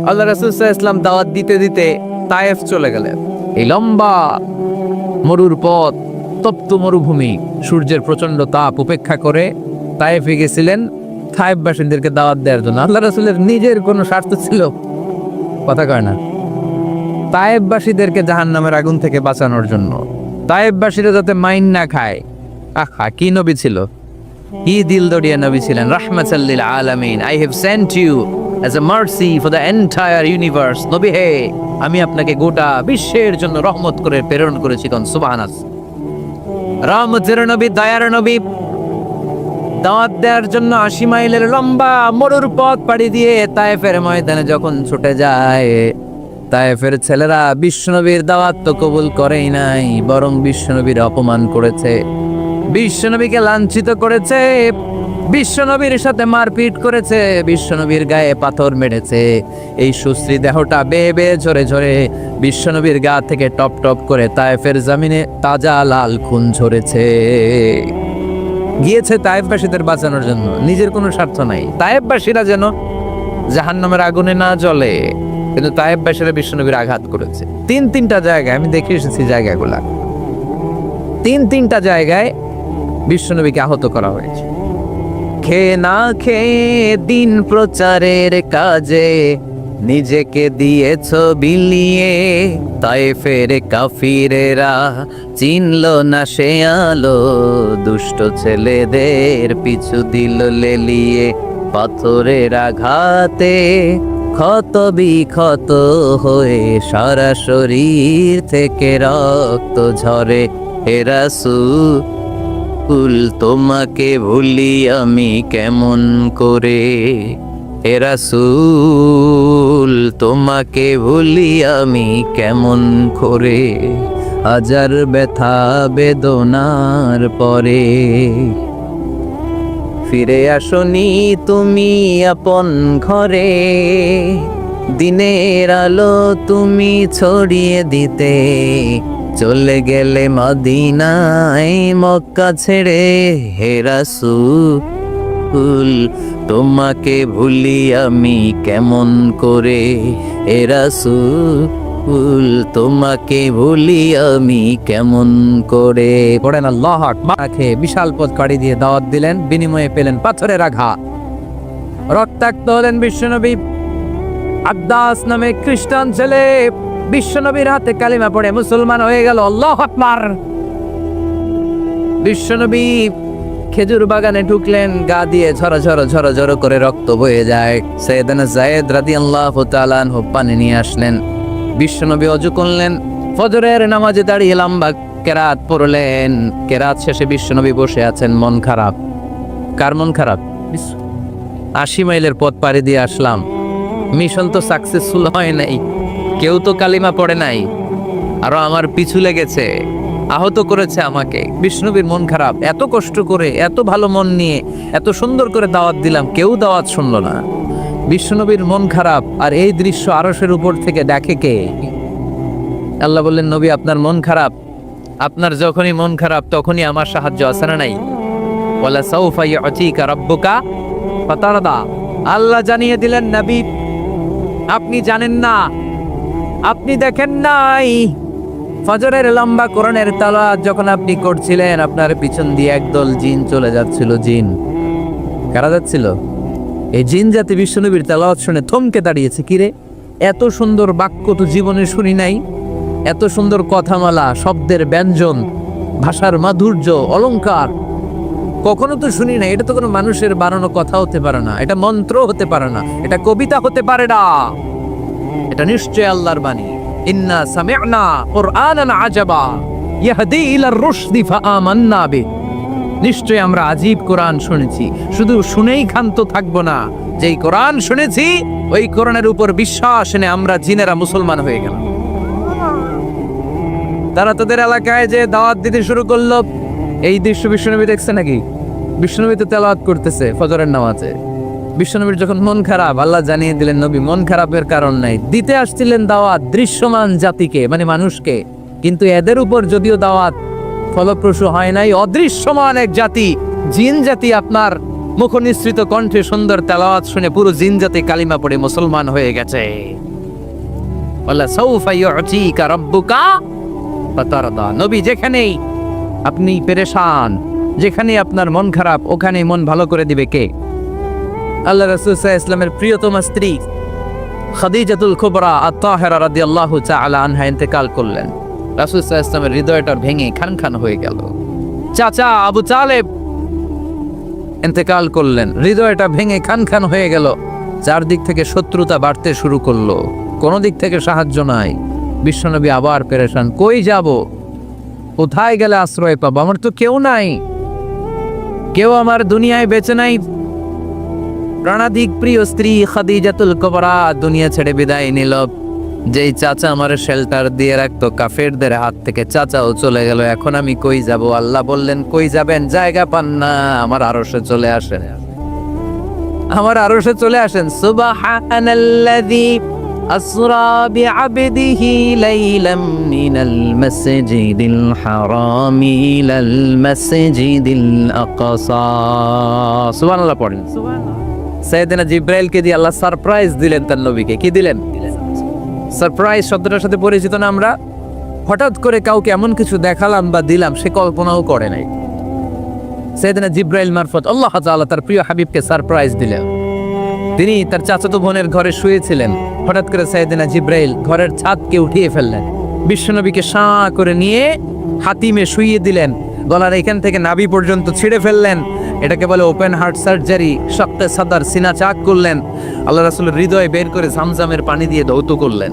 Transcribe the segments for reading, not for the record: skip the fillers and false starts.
আল্লাহ রাসূল সাল্লাল্লাহু আলাইহি ওয়াসাল্লাম দাওয়াত দিতে দিতে তায়েফ চলে গেলেন। এই লম্বা মরুর পথ, তপ্ত মরুভূমি, সূর্যের প্রচন্ড তাপ উপেক্ষা করে তায়েফে গেছিলেন তায়েফবাসীদেরকে দাওয়াত দেওয়ার জন্য। আল্লাহ রাসূলের নিজের কোনো স্বার্থ ছিল? কথা কয় না। তায়েফবাসীদেরকে জাহান্নামের আগুন থেকে বাঁচানোর জন্য, তায়েফবাসীরা যাতে মাইন না খায়। আহা, কি নবী ছিল, কি দিলদরিয়া নবী ছিলেন। রাহমাতাল লিল আলামিন, I have sent you as a mercy for the entire universe. নবী হে, আমি আপনাকে গোটা বিশ্বের জন্য রহমত করে প্রেরণ করেছি। কোন সুবহানাল্লাহ। রহমতের নবী, দয়ার নবী দাওয়াত দেওয়ার জন্য ৮০ মাইলের লম্বা মরুর পথ পাড়ি দিয়ে তায়েফের ময়দানে যখন ছুটে যায়, তায়েফের ছেলেরা বিশ্বনবীর দাওয়াত তো কবুল করেই নাই, বরং বিশ্বনবীর অপমান করেছে, বিশ্বনবীকে লাঞ্ছিত করেছে, বিশ্বনবীর সাথে মারপিট করেছে, বিশ্বনবীর গায়ে পাথর মেরেছে। এই সুশ্রী দেহটা বেয়ে বেয়ে ঝরে ঝরে বিশ্বনবীর গা থেকে টপ টপ করে তায়েফের জমিনে তাজা লাল খুন ঝরেছে। গিয়েছে তায়েফবাসীদের বাঁচানোর জন্য, নিজের কোনো স্বার্থ নাই। তায়েফবাসীরা যেন জাহান্নামের আগুনে না জ্বলে, কিন্তু তায়েফবাসীরা বিশ্বনবীর আঘাত করেছে। তিনটা জায়গায় আমি দেখে এসেছি, জায়গাগুলা তিনটা জায়গায় বিশ্বনবীকে আহত করা হয়েছে। খেয়ে না খেয়ে দিন প্রচারের কাজে নিজেকে দিয়েছ বিলিয়ে, তায়েফের কাফিরেরা চিনল না সে আলো, দুষ্ট ছেলেদের পিছু দিল লেলিয়ে, পাথরের আঘাতে ক্ষত বিক্ষত হয়ে সারা শরীর থেকে রক্ত ঝরে। হে রাসূল, তোমাকে ভুলি আমি কেমন করে, হে রাসূল, তোমাকে ভুলি আমি কেমন করে, হাজার ব্যথা বেদনার পরে। ফিরে আসনি তুমি আপন ঘরে, দিনের আলো তুমি ছড়িয়ে দিতে, চলে গেলে মদিনায় মক্কা ছেড়ে। হে রাসূল, তোমাকে ভুলি আমি কেমন করে, হে রাসূল, তোমাকে ভুলি আমি কেমন করে। পড়েন আল্লাহু আকবার। বিশাল পথ কাটি দিয়ে দাওয়াত দিলেন, বিনিময়ে পেলেন পাথরের আঘাত, রক্তাক্ত হলেন বিশ্বনবী। আদ্দাস নামে খ্রিস্টান ছেলে বিশ্বনবীর হাতে কালিমা পড়ে মুসলমান হয়ে গেল। আল্লাহু আকবার। বিশ্বনবী খেজুর বাগানে ঢুকলেন, গা দিয়ে ঝরঝর করে রক্ত বয়ে যায়। সাইয়েদনা যায়েদ রাদিয়াল্লাহু তাআলা আনহু পানি নিয়ে আসলেন। বিশ্বনবী ওযু করলেন, ফজরের নামাজে দাঁড়িয়ে লম্বা কেরাত পড়লেন। কেরাত শেষে বিশ্বনবী বসে আছেন, মন খারাপ। কার মন খারাপ? ৮০ মাইলের পথ পাড়ি দিয়ে আসলাম, মিশন তো সাকসেসফুল হয় নাই, কেউ তো কালিমা পড়ে নাই, আরো আমার পিছু লেগেছে, আহত করেছে আমাকে। বিষ্ণুবীর মন খারাপ। এত কষ্ট করে, এত ভালো মন নিয়ে, এত সুন্দর করে দাওয়াত দিলাম, কেউ দাওয়াত শুনলো না। বিষ্ণুনবীর মন খারাপ, আর এই দৃশ্য আরশের উপর থেকে দেখে কে? আল্লাহ বললেন, নবী আপনার মন খারাপ, আপনার যখনই মন খারাপ তখনই আমার সাহায্য আছে না নাই? ওয়ালা সাউফা ইউতিকা রাব্বুকা ফাতারদা। আল্লাহ জানিয়ে দিলেন, নবী আপনি জানেন না, আপনি দেখেন নাই, ফজরের লম্বা কোরআনের তেলাওয়াত যখন আপনি করছিলেন, আপনার পিছন দিয়ে একদল জিন চলে যাচ্ছিল। জিন কারা যাচ্ছিল? এই জিন জাতি বিশ্বনবীর তেলাওয়াত শুনে থমকে দাঁড়িয়েছে। কিরে, এত সুন্দর বাক্য তো জীবনে শুনি নাই, এত সুন্দর কথামালা, শব্দের ব্যঞ্জন, ভাষার মাধুর্য, অলংকার কখনো তো শুনি নাই। এটা তো কোনো মানুষের বানানো কথা হতে পারে না, এটা মন্ত্র হতে পারে না, এটা কবিতা হতে পারে না, এটা নিশ্চয় আল্লাহর বাণী। ইন্না সামি'না কুরআনান আজাবা ইয়াহদি ইলার রুশদি ফাআমান্না বিহি। নিশ্চয় আমরা আজীব কোরআন শুনেছি, শুধু শুনেই ক্ষান্ত থাকবো না, যেই কোরআন শুনেছি ওই কোরআনের উপর বিশ্বাস এনে আমরা জিনেরা মুসলমান হয়ে গেলাম। তারা তাদের এলাকায় যে দাওয়াত দিতে শুরু করলো। এই দৃশ্য বিশ্বনবী দেখছে নাকি? বিশ্বনবী তো তেলাওয়াত করতেছে ফজরের নামাজে। বিশ্বনবীর যখন মন খারাপ, আল্লাহ জানিয়ে দিলেন, নবী মন খারাপের কারণ নাই, দিতে আসছিলেন দাওয়াত দৃশ্যমান জাতিকে, মানে মানুষকে, কিন্তু এদের উপর যদিও দাওয়াত ফলপ্রসূ হয় নাই, অদৃশ্যমান এক জাতি, জিন জাতি আপনার মুখ নিঃসৃত কণ্ঠে সুন্দর তেলাওয়াত শুনে পুরো জিনজাতি কালিমা পড়ে মুসলমান হয়ে গেছে। ওয়ালা সাউফা ইউতিকা রাব্বুকা ফাতারদা। নবী যেখানেই আপনি পেরেশান, যেখানে আপনার মন খারাপ, ওখানে মন ভালো করে দিবে কে? আল্লাহ রাসূল সাল্লাল্লাহু আলাইহি ওয়াসাল্লামের প্রিয়তমা স্ত্রী খাদিজাতুল কুবরা আত-তাহেরা রাদিয়াল্লাহু তাআলা আনহা ইন্তেকাল করলেন। রাসূল সাল্লাল্লাহু আলাইহি ওয়াসাল্লামের হৃদয়টা ভেঙে খান হয়ে গেল। চাচা আবু তালেব ইন্তেকাল করলেন, হৃদয়টা ভেঙে খান হয়ে গেল। চারদিক থেকে শত্রুতা বাড়তে শুরু করলো, কোনো দিক থেকে সাহায্য নাই। বিশ্বনবী আবার পেরেশান, কই যাব, কোথায় গেলে আশ্রয় পাবো? আমার তো কেউ নাই, কেউ আমার দুনিয়ায় বেঁচে নাই। প্রাণাধিক প্রিয় স্ত্রী খাদিজাতুল কুবরা দুনিয়া ছেড়ে বিদায় নিল। যেই চাচা আমার শেল্টার দিয়ে রাখতো কাফেরদের হাত থেকে, চাচাও চলে গেল। এখন আমি কই যাব? আল্লাহ বললেন, কই যাবেন? জায়গা পান না, আমার আরশে চলে আসেন, আমার আরশে চলে আসেন। সুবহানাল্লাযী আসরা বিআবদিহি লাইলাম মিনাল মাসজিদিল হারামি ইলাল মাসজিদিল আকসা। সুবহানাল্লাহ পড়েন। সাইয়েদনা জিব্রাইলকে দিয়ে আল্লাহ সারপ্রাইজ দিলেন তার নবীকে। কি দিলেন? সারপ্রাইজ শব্দটার সাথে পরিচিত না আমরা? হঠাৎ করে কাউকে এমন কিছু দেখালাম বা দিলাম সে কল্পনাও করে নাই। সাইয়েদনা জিব্রাইল মারফত আল্লাহ তাআলা তার প্রিয় হাবিবকে সারপ্রাইজ দিলেন। তিনি তার চাচাতো বোনের ঘরে শুয়েছিলেন, হঠাৎ করে সাইয়েদনা জিব্রাইল ঘরের ছাদকে উঠিয়ে ফেললেন, বিশ্বনবীকে শাঁ করে নিয়ে হাতিমে শুইয়ে দিলেন, গলার এখান থেকে নাভি পর্যন্ত ছিঁড়ে ফেললেন। এটাকে বলে ওপেন হার্ট সার্জারি। শক্তে সাদার সিনা চাক করলেন। আল্লাহ রাসূলের হৃদয়ে বের করে জামজামের পানি দিয়ে ধৌত করলেন।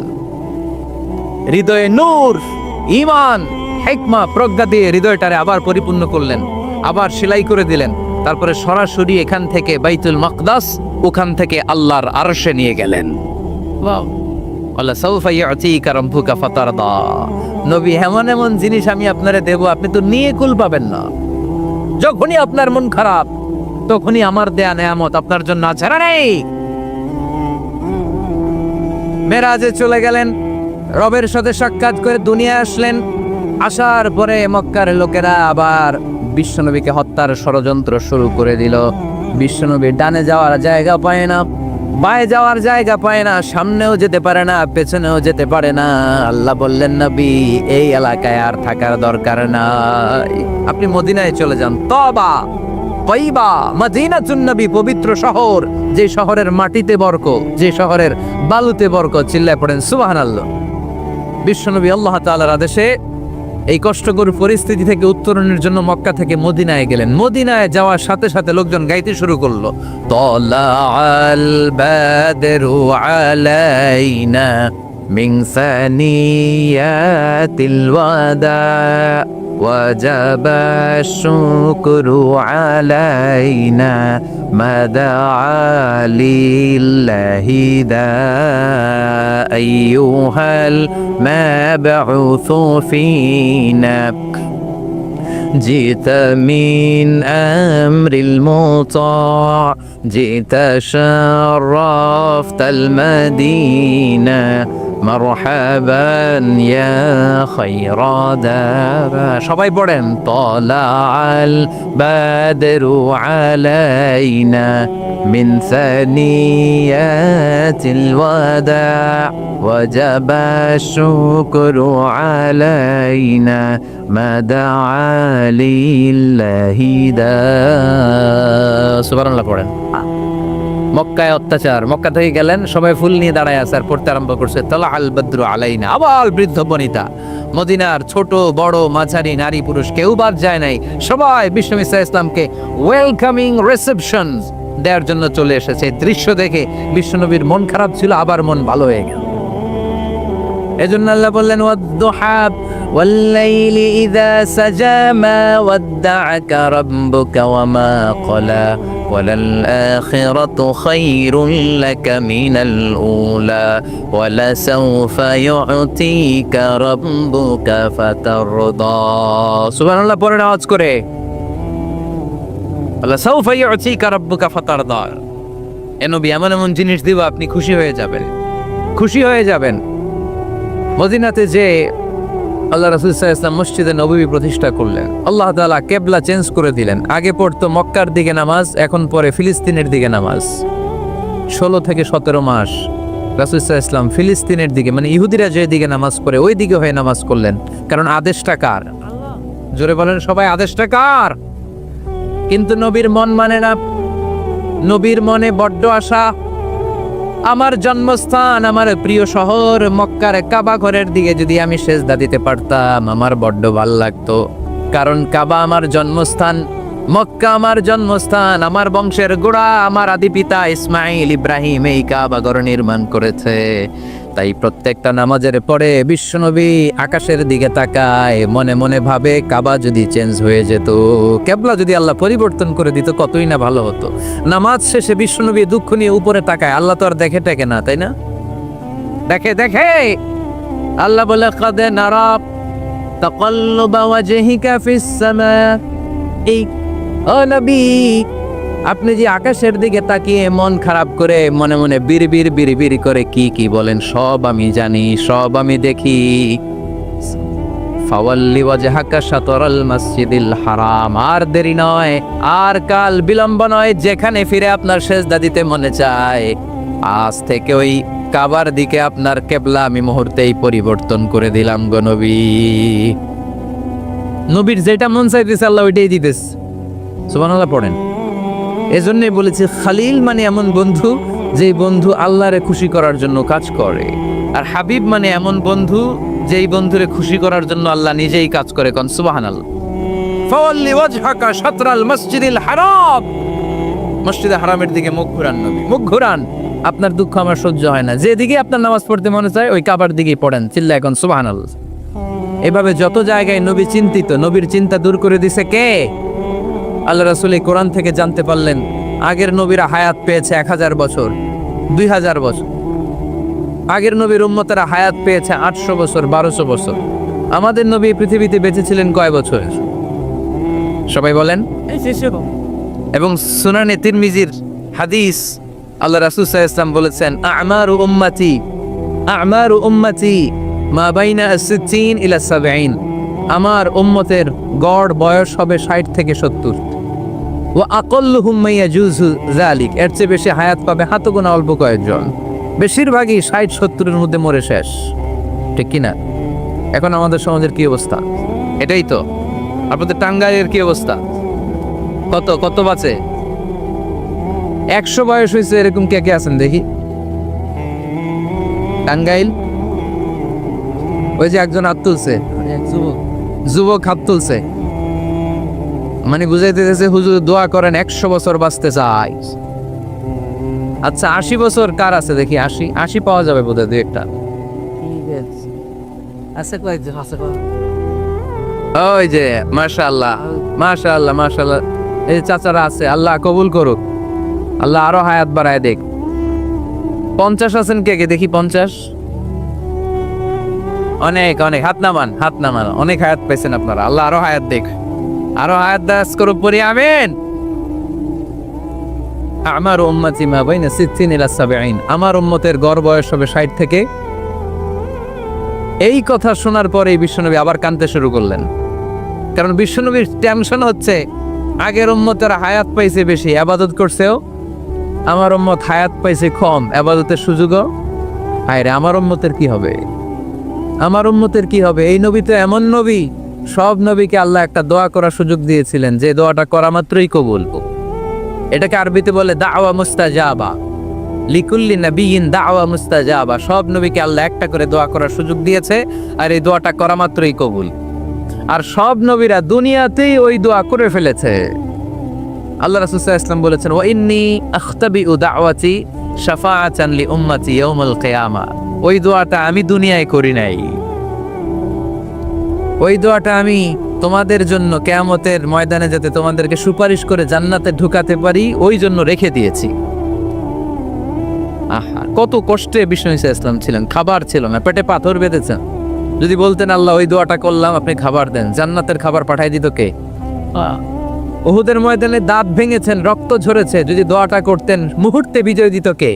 হৃদয়ে নূর, ঈমান, হিকমা, প্রজ্ঞা দিয়ে হৃদয়টারে আবার পরিপূর্ণ করলেন, আবার সেলাই করে দিলেন। তারপরে সরাসরি এখান থেকে বাইতুল মাকদাস, ওখান থেকে আল্লাহর আরশে নিয়ে গেলেন। ওয়াও, আল্লাহ সাউফা ইউতিকা রাব্বুকা ফাতারদা। নবী, এমন এমন জিনিস আমি আপনারে দেব, আপনি তো নিয়ে কুল পাবেন না। যখনই আপনার মন খারাপ, তখনই আমার দেয়া নেয়ামত আপনার জন্য ছাড়া নেই। মেরাজে চলে গেলেন, রবের সাথে সাক্ষাৎ করে দুনিয়া আসলেন। আসার পরে মক্কার লোকেরা আবার বিশ্বনবীকে হত্যার ষড়যন্ত্র শুরু করে দিল। বিশ্বনবী ডানে যাওয়ার জায়গা পায় না, বায়ে যাওয়ার জায়গা পায় না, সামনেও যেতে পারে না, পেছনেও যেতে পারে না। আল্লাহ বললেন, নবী এই এলাকায় আর থাকার দরকার নাই, আপনি মদিনায় চলে যান। তবা তয়বা মদিনাতুন নবী, পবিত্র শহর, যে শহরের মাটিতে বরকত, যে শহরের বালুতে বরকত। চিল্লায় পড়েন সুবহানাল্লাহ। বিশ্বনবী আল্লাহ তাআলার আদেশে এই কষ্টকর পরিস্থিতি থেকে উত্তরণের জন্য মক্কা থেকে মদিনায় গেলেন। মদিনায় যাওয়ার সাথে সাথে লোকজন গাইতে শুরু করলো, তালাআল বাদরু আলাইনা মিন সানিয়াতিল ওয়াদা ওয়াজাবা শুকরু আলাইনা মাদা লিল্লাহি দা আইয়ুহাল মাবউসু ফিনা جئت من أمر المطاع جئت شرفت المدينة مرحبا يا خير دابا সবাই পড়েন طلع البدر علينا من ثنيات الوداع وجب الشكر علينا ما دعا لله داع সুবহানাল্লাহ পড়েন। মক্কায় অত্যাচার, মক্কা থেকে গেলেন, সবাই ফুল নিয়ে দাঁড়ায় আছে আর পড়তে আরম্ভ করছে তালাআল বদরু আলাইনা। আবার বৃদ্ধ বনিতা, মদিনার ছোট বড় মাঝারি নারী পুরুষ কেউ বাদ যায় নাই, সবাই বিশ্বনবী সাল্লাল্লাহু আলাইহি ওয়াসাল্লামকে ওয়েলকামিং রিসেপশন দেওয়ার জন্য চলে এসেছে। দৃশ্য দেখে বিশ্বনবীর মন খারাপ ছিল, আবার মন ভালো হয়ে গেল। এজন্য আল্লাহ বললেন, ওয়াদ-দুহা ওয়াল-লাইলি ইযা সাজা মা ওয়াদ্দা'আকা রাব্বুকা ওয়া মা ক্বালা ওয়ালাল-আখিরাতু খায়রুল লাকা মিনাল উলা ওয়ালাসাউফা ইউ'তিকা রাব্বুকা ফাতারদা। সুবহানাল্লাহ পড়েন আওয়াজ করে, ওয়ালাসাউফা ইউ'তিকা রাব্বুকা ফাতারদা। এ নবী, এমন এমন জিনিস দিব আপনি খুশি হয়ে যাবেন, খুশি হয়ে যাবেন। মদিনাতে যে আল্লাহ রাসূল সাল্লাল্লাহু আলাইহি ওয়াসাল্লাম মসজিদে নববী প্রতিষ্ঠা করলেন। আল্লাহ তাআলা কিবলা চেঞ্জ করে দিলেন। আগে পড়তো মক্কার দিকে নামাজ, এখন পড়ে ফিলিস্তিনের দিকে নামাজ। 16 থেকে 17 মাস রাসূল সাল্লাল্লাহু আলাইহি ওয়াসাল্লাম ফিলিস্তিনের দিকে, মানে ইহুদিরা যে দিকে নামাজ পড়ে ওই দিকে হয়ে নামাজ করলেন। কারণ আদেশটা কার? জোরে বলেন সবাই, আদেশটা কার? কিন্তু নবীর মন মানে না। নবীর মনে বড্ড আশা, আমার জন্মস্থান, আমার প্রিয় শহর মক্কার কাবা ঘরের দিকে যদি আমি সেজদা দিতে পারতাম আমার বড্ড ভালো লাগতো। কারণ কাবা আমার জন্মস্থান, মক্কা আমার জন্মস্থান, আমার বংশের গোড়া, আমার আদি পিতা ইসমাইল ইব্রাহিম এই কাবা ঘর নির্মাণ করেছে। তাই প্রত্যেকটা নামাজের পরে বিশ্বনবী আকাশের দিকে তাকায়, মনে মনে ভাবে কাবা যদি চেঞ্জ হয়ে যেত, কিবলা যদি আল্লাহ পরিবর্তন করে দিত কতই না ভালো হতো। নামাজ শেষে বিশ্বনবী দুঃখ নিয়ে উপরে তাকায়, আল্লাহ তো আর দেখে টেকে না, তাই না? দেখে দেখে আল্লাহ বলে কাদ নারা তাকাল্লুবা ওয়াজহিকা ফিস সামা। এই ও নবী, আপনি যে আকাশের দিকে তাকিয়ে মন খারাপ করে মনে মনে বিড়বিড় করে কি কি বলেন সব আমি জানি, সব আমি দেখি। ফাওয়াল্লি ওয়াজহাকা শাতরাল মসজিদিল হারাম। আর দেরি নয়, আর কাল বিলম্ব নয়, যেখানে ফিরে আপনার সেজদা দিতে মনে চায় আজ থেকে ওই কাবার দিকে আপনার কিবলা আমি মুহূর্তেই পরিবর্তন করে দিলাম গো নবী। নবীর যেটা মন চাইতেছে আল্লাহ ওইটাই দিতেছে। সুবহানাল্লাহ পড়েন। এজন্যই বলেছি খালিল মানে এমন বন্ধু যেই বন্ধু আল্লাহরে খুশি করার জন্য কাজ করে, আর হাবিব মানে এমন বন্ধু যেই বন্ধুরে খুশি করার জন্য আল্লাহ নিজেই কাজ করে। কোন সুবহানাল্লাহ। ফাওয়াল্লি ওয়াজহাকা শাতরাল মসজিদিল হারাম। মসজিদে হারামের দিকে মুখ ঘুরান নবী, মুখ ঘুরান। আপনার দুঃখ আমার সহ্য হয় না, যেদিকে আপনার নামাজ পড়তে মনে চায় ওই কাবার দিকেই পড়েন। চিল্লা এখন সুবহানাল্লাহ। এভাবে যত জায়গায় নবী চিন্তিত, নবীর চিন্তা দূর করে দিছে কে? আল্লাহ রাসূল এই কোরআন থেকে জানতে পারলেন আগের নবীরা হায়াত পেয়েছে 1000 বছর, 2000 বছর। আগের নবীর উম্মতেরা হায়াত পেয়েছে 800 বছর, 1200 বছর। আমাদের নবী পৃথিবীতে বেঁচে ছিলেন কয় বছর? সবাই বলেন। এবং সুনানে তিরমিজির হাদিস, আল্লাহ রাসূল সাল্লাল্লাহু আলাইহি ওয়াসাল্লাম বলেছেন আমারু উম্মতি মা বাইনা 60 ইলা 70। আমার উম্মতের গড় বয়স হবে 60 থেকে 70। ওয়া আকাল্লুহুম মা ইয়াজুজু যালিক। এর চেয়ে বেশি হায়াত পাবে হাতগোনা অল্প কয়েকজন। বেশিরভাগই 60-70-এর মধ্যে মরে শেষ, ঠিক কিনা? এখন আমাদের সমাজের কি অবস্থা? এটাই তো। আপনাদের টাঙ্গাইলের কি অবস্থা? কত বাঁচে? 100 বয়স হয়েছে এরকম কে কে আছেন দেখি? টাঙ্গাইল ওই যে একজন হাত তুলছে, যুবক হাত তুলছে, মানে বুঝাইতে চাইছে হুজুর দোয়া করেন 100 বছর বাঁচতে চাই। আচ্ছা 80 বছর কার আছে দেখি? 80 পাওয়া যাবে বোধহয় দুই একটা। ওই যে মাশাআল্লাহ মাশাআল্লাহ মাশাআল্লাহ, এই চাচারা আছে, আল্লাহ কবুল করুক, আল্লাহ আরো হায়াত বাড়ায় দেখ। 50 আছেন কে কে দেখি? 50? অনেক অনেক, হাত নামান। অনেক হায়াত পাইছেন আপনারা, আল্লাহ আরো হায়াত দেখ, আরো হায়াত দাস করুক পরি, আমিন। আমার উম্মতি মা বাইনা 60 ইলা 70। আমার উম্মতের গড় বয়স হবে 60 থেকে। এই কথা শোনার পরে বিশ্বনবী আবার কাঁদতে শুরু করলেন। কারণ বিশ্বনবীর টেনশন হচ্ছে আগের উম্মতের হায়াত পাইছে বেশি, ইবাদত করছেও, আমার উম্মত হায়াত পাইছে কম, ইবাদতের সুযোগও। হায়রে আমার উম্মতের কি হবে? আমার উম্মতের কি হবে? এই নবী তো এমন নবী, সব নবীকে আল্লাহ একটা দোয়া করার সুযোগ দিয়েছিলেন, যে দোয়াটা করা মাত্রই কবুল। এটাকে আরবিতে বলে দাওয়া মুস্তাজাবা। লিকুল্লি নবিয়িন দাওয়া মুস্তাজাবা। সব নবীকে আল্লাহ একটা করে দোয়া করার সুযোগ দিয়েছে, আর এই দোয়াটা করা মাত্রই কবুল। আর সব নবীরা দুনিয়াতেই ওই দোয়া করে ফেলেছে। আল্লাহ রাসূল সাল্লাল্লাহু আলাইহি ওয়াসাল্লাম বলেছেন ওয়া ইন্নী আখতাবিউ দাওয়াতি শাফাআতান লি উম্মতি ইয়াউমুল কিয়ামা। ওই দোয়াটা আমি দুনিয়ায় করি নাই, ওই দোয়াটা আমি তোমাদের জন্য কিয়ামতের ময়দানে যাতে তোমাদেরকে সুপারিশ করে জান্নাতে ঢুকাতে পারি ওই জন্য রেখে দিয়েছি। আহা, কত কষ্টে বিষ্ণু ঈসা ইসলাম ছিলেন, খাবার ছিল না, পেটে পাথর বেঁধেছেন। যদি বলতেন আল্লাহ ওই দোয়াটা করলাম, আপনি খাবার দেন, জান্নাতের খাবার পাঠাই দিত কে? উহুদের ময়দানে দাঁত ভেঙেছেন, রক্ত ঝরেছে, যদি দোয়াটা করতেন মুহূর্তে বিজয় দিত কে?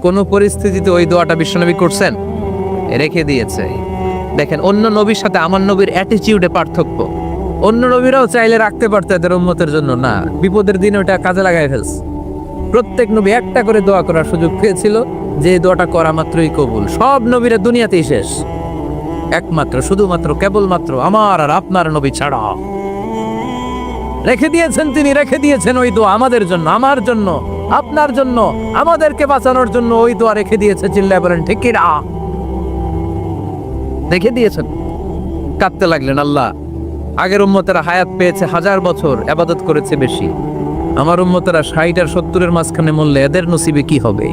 কোন পরিস্থিতিতে ওই দোয়াটা বিশ্বনবী করছেন? রেখে দিয়েছে। দেখেন অন্য নবীর সাথে আমার নবীর অ্যাটিটিউডে পার্থক্য। অন্য নবীরাও চাইলে রাখতে পারতো এদের উম্মতের জন্য, না, বিপদের দিনে ওটা কাজে লাগাই ফেলছে। প্রত্যেক নবী একটা করে দোয়া করার সুযোগ পেয়েছিল, যে দোয়াটা করা মাত্রই কবুল। সব নবীরা দুনিয়াতেই শেষ, একমাত্র শুধুমাত্র কেবলমাত্র আমার আর আপনার নবী ছাড়া রেখে দিয়েছেন, তিনি রেখে দিয়েছেন ওই দোয়া আমাদের জন্য, আমার জন্য, আপনার জন্য, আমাদেরকে বাঁচানোর জন্য ওই দোয়া রেখে দিয়েছে। চিল্লায় বলেন ঠিক কি না? রেখে দিয়েছেন। কাঁদতে লাগলেন, আল্লাহ, আগের উম্মতেরা হায়াত পেয়েছে 1000 বছর, ইবাদত করেছে বেশি, আমার উম্মতেরা 60 আর 70-এর মাঝখানে মরলে এদের নসিবে কি হবে?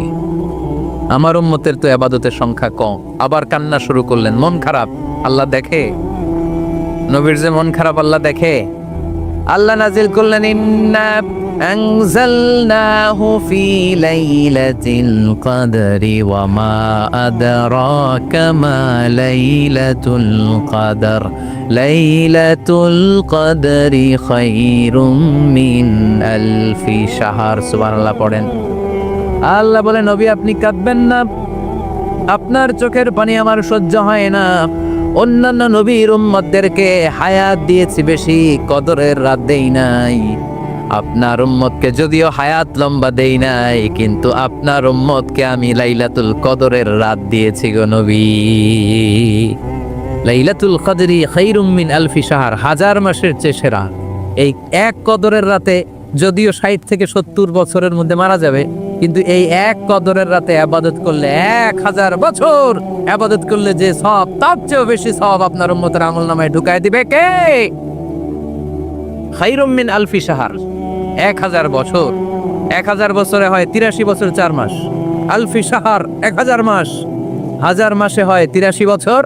আমার উম্মতের তো ইবাদতের সংখ্যা কম। আবার কান্না শুরু করলেন, মন খারাপ, আল্লাহ দেখে, নবীর যে মন খারাপ আল্লাহ দেখে। আল্লাহ নাজিল করলেন, ইন্না আনজালনাহু ফি লাইলাতিল কদরি ওয়া মা আদরাকা মা লাইলাতুল কদর লাইলাতুল কদরি খায়রুম মিন আলফি শাহর। সুবহানাল্লাহ পড়েন। আল্লাহ বলে, নবী আপনি কাঁদবেন না, আপনার চোখের পানি আমার সহ্য হয় না। অন্যান্য নবীর উম্মতদেরকে হায়াত দিয়েছি বেশি, কদরের রাত দেই নাই। আপনার উম্মতকে যদিও হায়াত লম্বা দেই নাই, কিন্তু আপনার উম্মতকে আমি লাইলাতুল কদরের রাত দিয়েছি গো নবী। লাইলাতুল কদরি খায়রুম মিন আলফি শাহর, 1000 মাসের চেয়ে সেরা। এই এক কদরের রাতে যদিও 60 থেকে 70 বছরের মধ্যে মারা যাবে, কিন্তু এই এক কদরের রাতে ইবাদত করলে 1000 বছর ইবাদত করলে যে সওয়াব, তার চেয়েও বেশি সওয়াব আপনার উম্মতের আমলনামায় ঢুকায় দিবে কে? খায়রুম মিন আলফি শাহর, 1000 বছর। 1000 বছরে হয় 83 বছর 4 মাস। আলফি শাহর 1000 মাস, 1000 মাসে হয় 83 বছর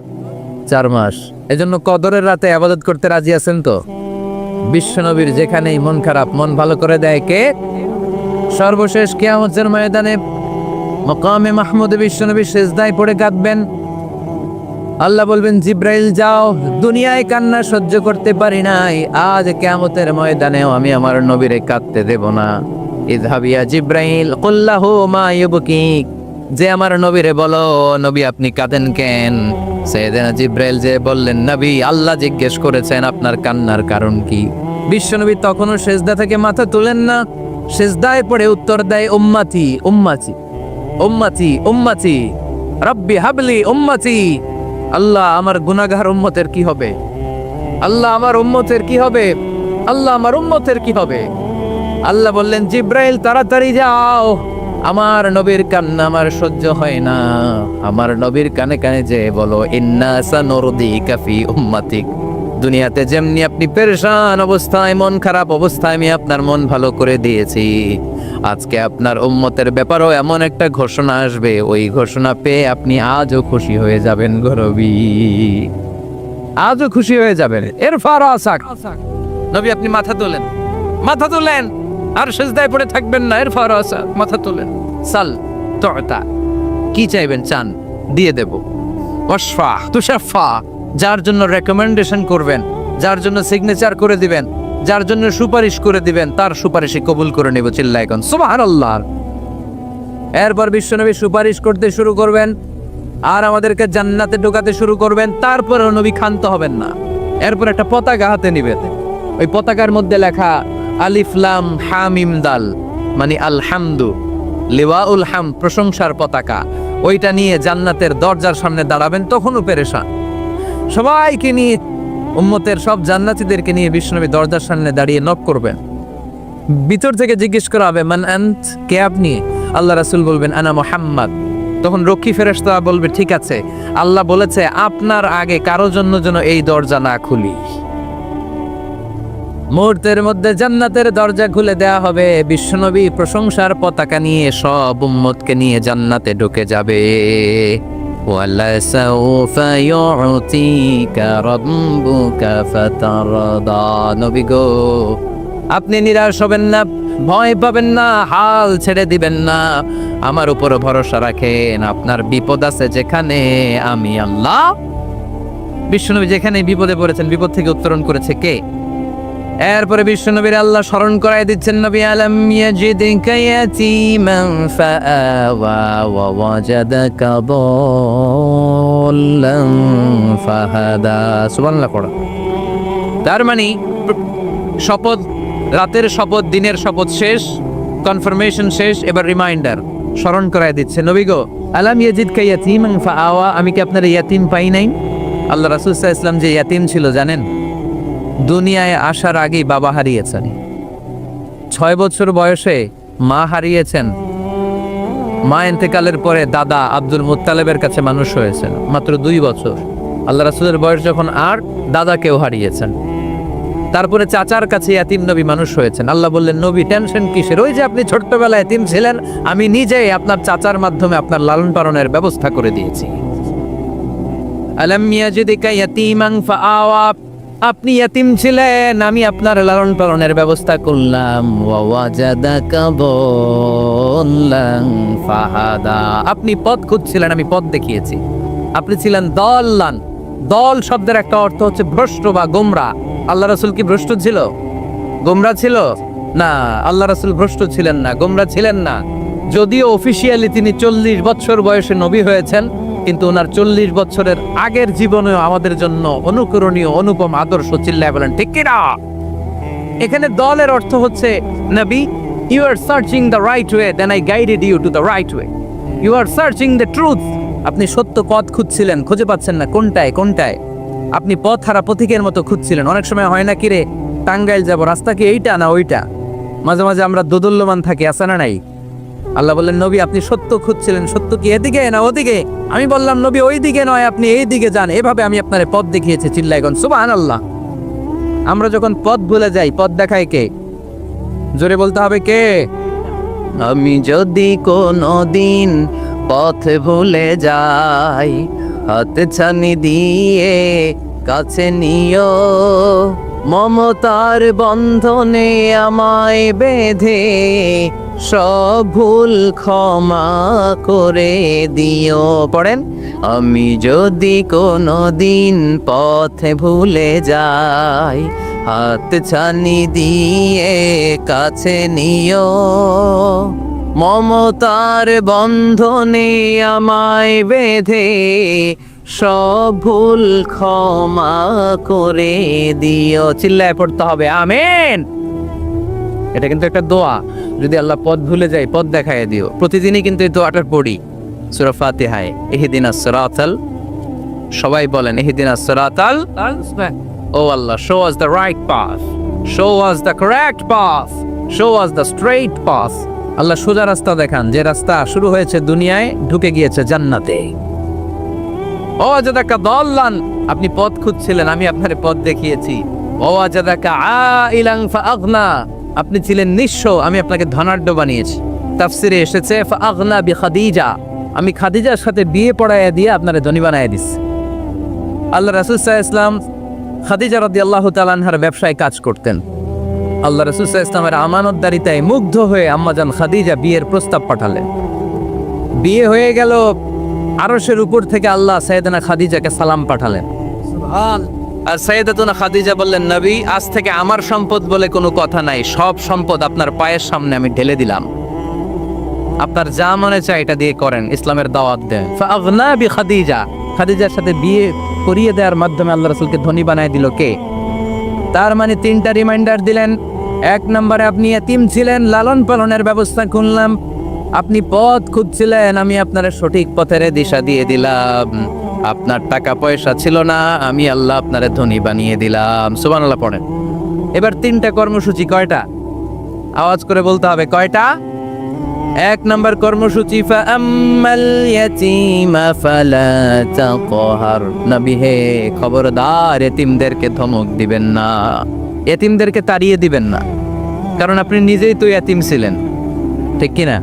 4 মাস। এজন্য কদরের রাতে ইবাদত করতে রাজি আছেন তো? বিশ্বনবীর যেখানেই মন খারাপ, মন ভালো করে দেয় কে? সর্বশেষ কিয়ামতের ময়দানে মাকামে মাহমুদে বিশ্বনবী সিজদায় পড়ে কাঁদবেন। আল্লাহ বলবেন, জিব্রাইল যাও, দুনিয়ায় কান্না সহ্য করতে পারি নাই, আজ কিয়ামতের ময়দানেও আমি আমার নবীরে কাঁদতে দেব না। ইযহাবিয়া জিব্রাইল কুল্লাহু মা ইউবকিক, যে আমার নবীরে বলো, নবী আপনি কাঁদেন কেন? সাইয়েদনা জিব্রাইল যে বললেন, নবী আল্লাহ জিজ্ঞেস করেছেন আপনার কান্নার কারণ কি। বিশ্বনবী তখনও সিজদা থেকে মাথা তুলেন না, সিজদায় পড়ে উত্তর দেয়, উম্মতি উম্মতি উম্মতি উম্মতি রব্বি হাবলি উম্মতি। আল্লাহ আমার গুনাহগার উম্মতের কি হবে? আল্লাহ আমার উম্মতের কি হবে? আল্লাহ আমার উম্মতের কি হবে? আল্লাহ বললেন, জিব্রাইল তাড়াতাড়ি যাও, আমার নবীর কান্না আমার সহ্য হয় না। আমার নবীর কানে কানে যে বলো, ইন্না সানুরদিকা ফি উম্মাতিক, দুনিয়াতে যেমনি আপনি পেরেশান অবস্থায়, মন খারাপ অবস্থায় আমি আপনার মন ভালো করে দিয়েছি, আজকে আপনার উম্মতের ব্যাপারেও এমন একটা ঘোষণা আসবে, ওই ঘোষণা পেয়ে আপনি আজও খুশি হয়ে যাবেন গো নবী, আজও খুশি হয়ে যাবেন। ইরফা রাসাক, নবী আপনি মাথা তোলেন, মাথা তোলেন, আর সিজদায় পড়ে থাকবেন না। ইরফা রাসাক, মাথা তোলেন। সাল তুতা, কি চাইবেন চান দিয়ে দেব। ওয়াশফা তুশাফা, যার জন্য রেকমেন্ডেশন করবেন, যার জন্য সিগনেচার করে দিবেন, যার জন্য সুপারিশ করে দিবেন, তার সুপারিশই কবুল করে নেব। চিল্লায় কোন সুবহানাল্লাহ। এরপর বিশ্বনবী সুপারিশ করতে শুরু করবেন আর আমাদেরকে জান্নাতে ঢোকাতে শুরু করবেন। তারপরেও নবী ক্ষান্ত হবেন না। এরপর একটা পতাকা হাতে নিবেন, ওই পতাকার মধ্যে লেখা আলিফ লাম হা মিম দাল, মানে আলহামদু, লিওয়াউল হাম, প্রশংসার পতাকা। ওইটা নিয়ে জান্নাতের দরজার সামনে দাঁড়াবেন। তখনও পেরেশান, সবাইকে নিয়ে, উম্মতের সব জান্নাতীদেরকে নিয়ে বিশ্বনবী দরজার সামনে দাঁড়িয়ে নক করবেন। ভিতর থেকে জিজ্ঞেস করা হবে, মান আন্ত, কে আপনি? আল্লাহ রাসূল বলবেন, আনা মুহাম্মদ। তখন রক্ষী ফেরেশতা বলবে, ঠিক আছে, আল্লাহ বলেছে আপনার আগে কারো জন্য যেন এই দরজা না খুলি। মুহূর্তের মধ্যে জান্নাতের দরজা খুলে দেয়া হবে। বিশ্বনবী প্রশংসার পতাকা নিয়ে সব উম্মতকে নিয়ে জান্নাতে ঢুকে যাবে। ওয়ালাসাউফা ইউতিকা রাব্বুকা ফাতারদা, নবী গো আপনি নিরাশ হবেন না, ভয় পাবেন না, হাল ছেড়ে দিবেন না, আমার উপর ভরসা রাখেন। আপনার বিপদ আছে যেখানে, আমি আল্লাহ। বিশ্বনবী যেখানে বিপদে পড়েছেন, বিপদ থেকে উত্তরণ করেছে কে? এরপরে বিশ্বনবীর আল্লাহ স্মরণ করায় দিচ্ছেন, নবী আলাম ইয়াজিদকা ইয়াতীমান ফাআওয়া ওয়া ওয়াজাদাকা দাল্লান ফাহাদা। সুবহানাল্লাহ পড়া। তার মানে শপথ, রাতের শপথ, দিনের শপথ শেষ, কনফার্মেশন শেষ, এবার রিমাইন্ডার, স্মরণ করায় দিচ্ছে, নবী গো আলাম ইয়াজিদকা ইয়াতীমান ফাআওয়া, আমি কি আপনার ইয়াতীম পাই নাই? আল্লাহ রাসূল সাল্লাল্লাহু আলাইহি ওয়াসাল্লাম যে ইয়াতীম ছিল জানেন? দুনিয়ায় আসার আগেই বাবা হারিয়েছেন, 6 বছর বয়সে মা হারিয়েছেন, মা ইন্তেকালের পরে দাদা আব্দুল মুত্তালিবের কাছে মানুষ হয়েছেন মাত্র 2 বছর। আল্লাহ রাসূলের বয়স যখন 8, দাদাকেও হারিয়েছেন। তারপরে চাচার কাছে ইয়াতীম নবী মানুষ হয়েছেন। আল্লাহ বললেন, নবী টেনশন কিসের? ওই যে আপনি ছোট্টবেলায় ইয়াতীম ছিলেন, আমি নিজেই আপনার চাচার মাধ্যমে আপনার লালন পালনের ব্যবস্থা করে দিয়েছি। আলাম ইয়াজিদকা ইয়াতীমান ফাআওয়া, আপনি ইয়াতীম ছিলেন, আমি আপনার লালন পালনের ব্যবস্থা করলাম। ওয়া ওয়াজাদাকা দাল্লান ফাহাদা, আপনি পথ খুঁজছিলেন, আমি পথ দেখিয়েছি। আপনি ছিলেন দাল্লান, দল শব্দের একটা অর্থ হচ্ছে ভ্রষ্ট বা গোমরা। আল্লাহ রাসূল কি ভ্রষ্ট ছিল? গোমরা ছিল না, আল্লাহ রাসূল ভ্রষ্ট ছিলেন না, গোমরা ছিলেন না। যদিও অফিসিয়ালি তিনি 40 বছর বয়সে নবী হয়েছেন, কিন্তু ওনার 40 বছরের আগের জীবনেও আমাদের জন্য অনুকরণীয় অনুপম আদর্শ। চিল্লায় বলেন ঠিক কি না? এখানে দলের অর্থ হচ্ছে, নবী you are searching the right way, then I guided you to the right way. You are searching the truth, আপনি সত্য পথ খুঁজছিলেন, খুঁজে পাচ্ছেন না, কোনটায় কোনটায়, আপনি পথ হারা পথিকের মতো খুঁজছিলেন। অনেক সময় হয় না, কিরে টাঙ্গাইল যাব, রাস্তা কি এইটা না ওইটা? মাঝে মাঝে আমরা দোদুল্যমান থাকি, আছে না নাই? আল্লাহ বললেন, নবী আপনি সত্য খুঁজছিলেন, সত্য কি এদিকে না ওদিকে? আমি বললাম, নবী ওই দিকে নয়, আপনি এই দিকে যান, এভাবে আমি আপনার পথ দেখিয়েছি। চিল্লাইগন সুবহানাল্লাহ। আমরা যখন পথ ভুলে যাই, পথ দেখায় কে? জোরে বলতে হবে কে? আমি যদি কোনো দিন পথ ভুলে যাই, হাত ছানি দিয়ে কাছে নিও, মমতার বন্ধনে আমায় বেঁধে সব ভুল ক্ষমা করে দিও। পড়েন, আমি যদি কোনো দিন পথে ভুলে যাই, হাত ছানি দিয়ে কাছে নিও, মমতার বন্ধনে আমায় বেঁধে সব ভুল ক্ষমা করে দিও। চিল্লায় পড়তে হবে আমিন। এটা কিন্তু একটা দোয়া, যদি আল্লাহ পথ ভুলে যায় পথ দেখায় দিও। প্রতিদিনই কিন্তু এই দোয়াটা পড়ি সূরা ফাতিহায়, ইহদিনাস সিরাতাল, সবাই বলেন ইহদিনাস সিরাতাল, O Allah show us the right path, show us the correct path, show us the straight path. Allah সোজা রাস্তা দেখান, যে রাস্তা শুরু হয়েছে দুনিয়ায় ঢুকে গিয়েছে জান্নাতে। ও ওয়াজাদাকা দাল্লান, আপনি পথ খুঁজছিলেন, আমি আপনার পথ দেখিয়েছি। ও ওয়াজাদাকা আইলান ফাআগনা, আপনি ছিলেন নিঃস্ব, আমি আপনাকে ধনাঢ্য বানিয়েছি। তাফসিরে এসেছে ফাআগনা বিখাদিজা, আমি খাদিজার সাথে বিয়ে পড়াইয়া দিয়ে আপনারে ধনী বানাইয়া দিচ্ছি। আল্লাহ রাসূল সাল্লাল্লাহু আলাইহি ওয়াসাল্লাম খাদিজা রাদিয়াল্লাহু তাআলা আনহার ব্যবসায় কাজ করতেন। আল্লাহ রাসূল সাল্লাল্লাহু আলাইহি ওয়াসাল্লামের আমানতদারিতায় মুগ্ধ হয়ে আম্মাজান খাদিজা বিয়ের প্রস্তাব পাঠালেন। বিয়ে হয়ে গেল, আরশের উপর থেকে আল্লাহ সাইয়েদানা খাদিজাকে সালাম পাঠালেন। সুবহান। আর সাইয়েদাতুনা খাদিজা বললেন, নবী আজ থেকে আমার সম্পদ বলে কোনো কথা নাই, সব সম্পদ আপনার পায়ের সামনে আমি ঢেলে দিলাম, আপনার যা মনে চায় এটা দিয়ে করেন, ইসলামের দাওয়াত দেন। ফাআগনা বিখাদিজা, খাদিজার সাথে বিয়ে করিয়ে দেওয়ার মাধ্যমে আল্লাহ রাসূলকে ধনী বানায় দিল কে? তার মানে 3টা রিমাইন্ডার দিলেন। 1 নম্বরে আপনি এতিম ছিলেন, লালন পালনের ব্যবস্থা করলাম। আপনি পথ খুঁজছিলেন, আমি আপনার সঠিক পথের দিশা দিয়ে দিলাম। আপনার টাকা পয়সা ছিল না, আমি আল্লাহ আপনারে ধনী বানিয়ে দিলাম। সুবহানাল্লাহ পড়েন। এবার 3টা কর্মসূচি, কয়টা? আওয়াজ করে বলতে হবে, কয়টা? 1 নম্বর কর্মসূচি, ফাআম্মাল ইয়াতীমা ফালা তাকহার, নবী হে খবরদার এতিমদেরকে ধমক দিবেন না, এতিমদেরকে তাড়িয়ে দিবেন না, কারণ আপনি নিজেই তো এতিম ছিলেন, ঠিক কি না?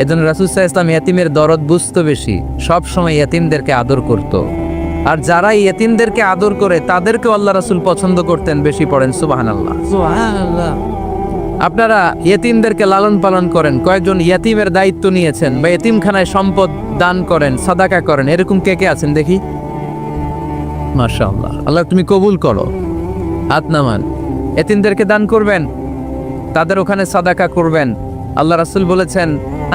এজন্য রাসূল সাল্লাল্লাহু আলাইহি ওয়াসাল্লাম এতিমের দরদ বুঝতো বেশি, সব সময় এতিমদেরকে আদর করত। আর যারা এতিমদেরকে আদর করে তাদেরকে আল্লাহ রাসূল পছন্দ করতেন বেশি। পড়েন সুবহানাল্লাহ। সুবহানাল্লাহ। আপনারা ইয়েতিমদেরকে লালন পালন করেন, কয়েকজন ইয়েতিমের দায়িত্ব নিয়েছেন, বা ইয়েতিমখানায় সম্পদ দান করেন, সাদাকা করেন, এরকম কে কে আছেন দেখি? মাশাআল্লাহ, আল্লাহ তুমি কবুল করো। হাত নামান। এতিমদেরকে দান করবেন, তাদের ওখানে সাদাকা করবেন। আল্লাহ রাসূল বলেছেন,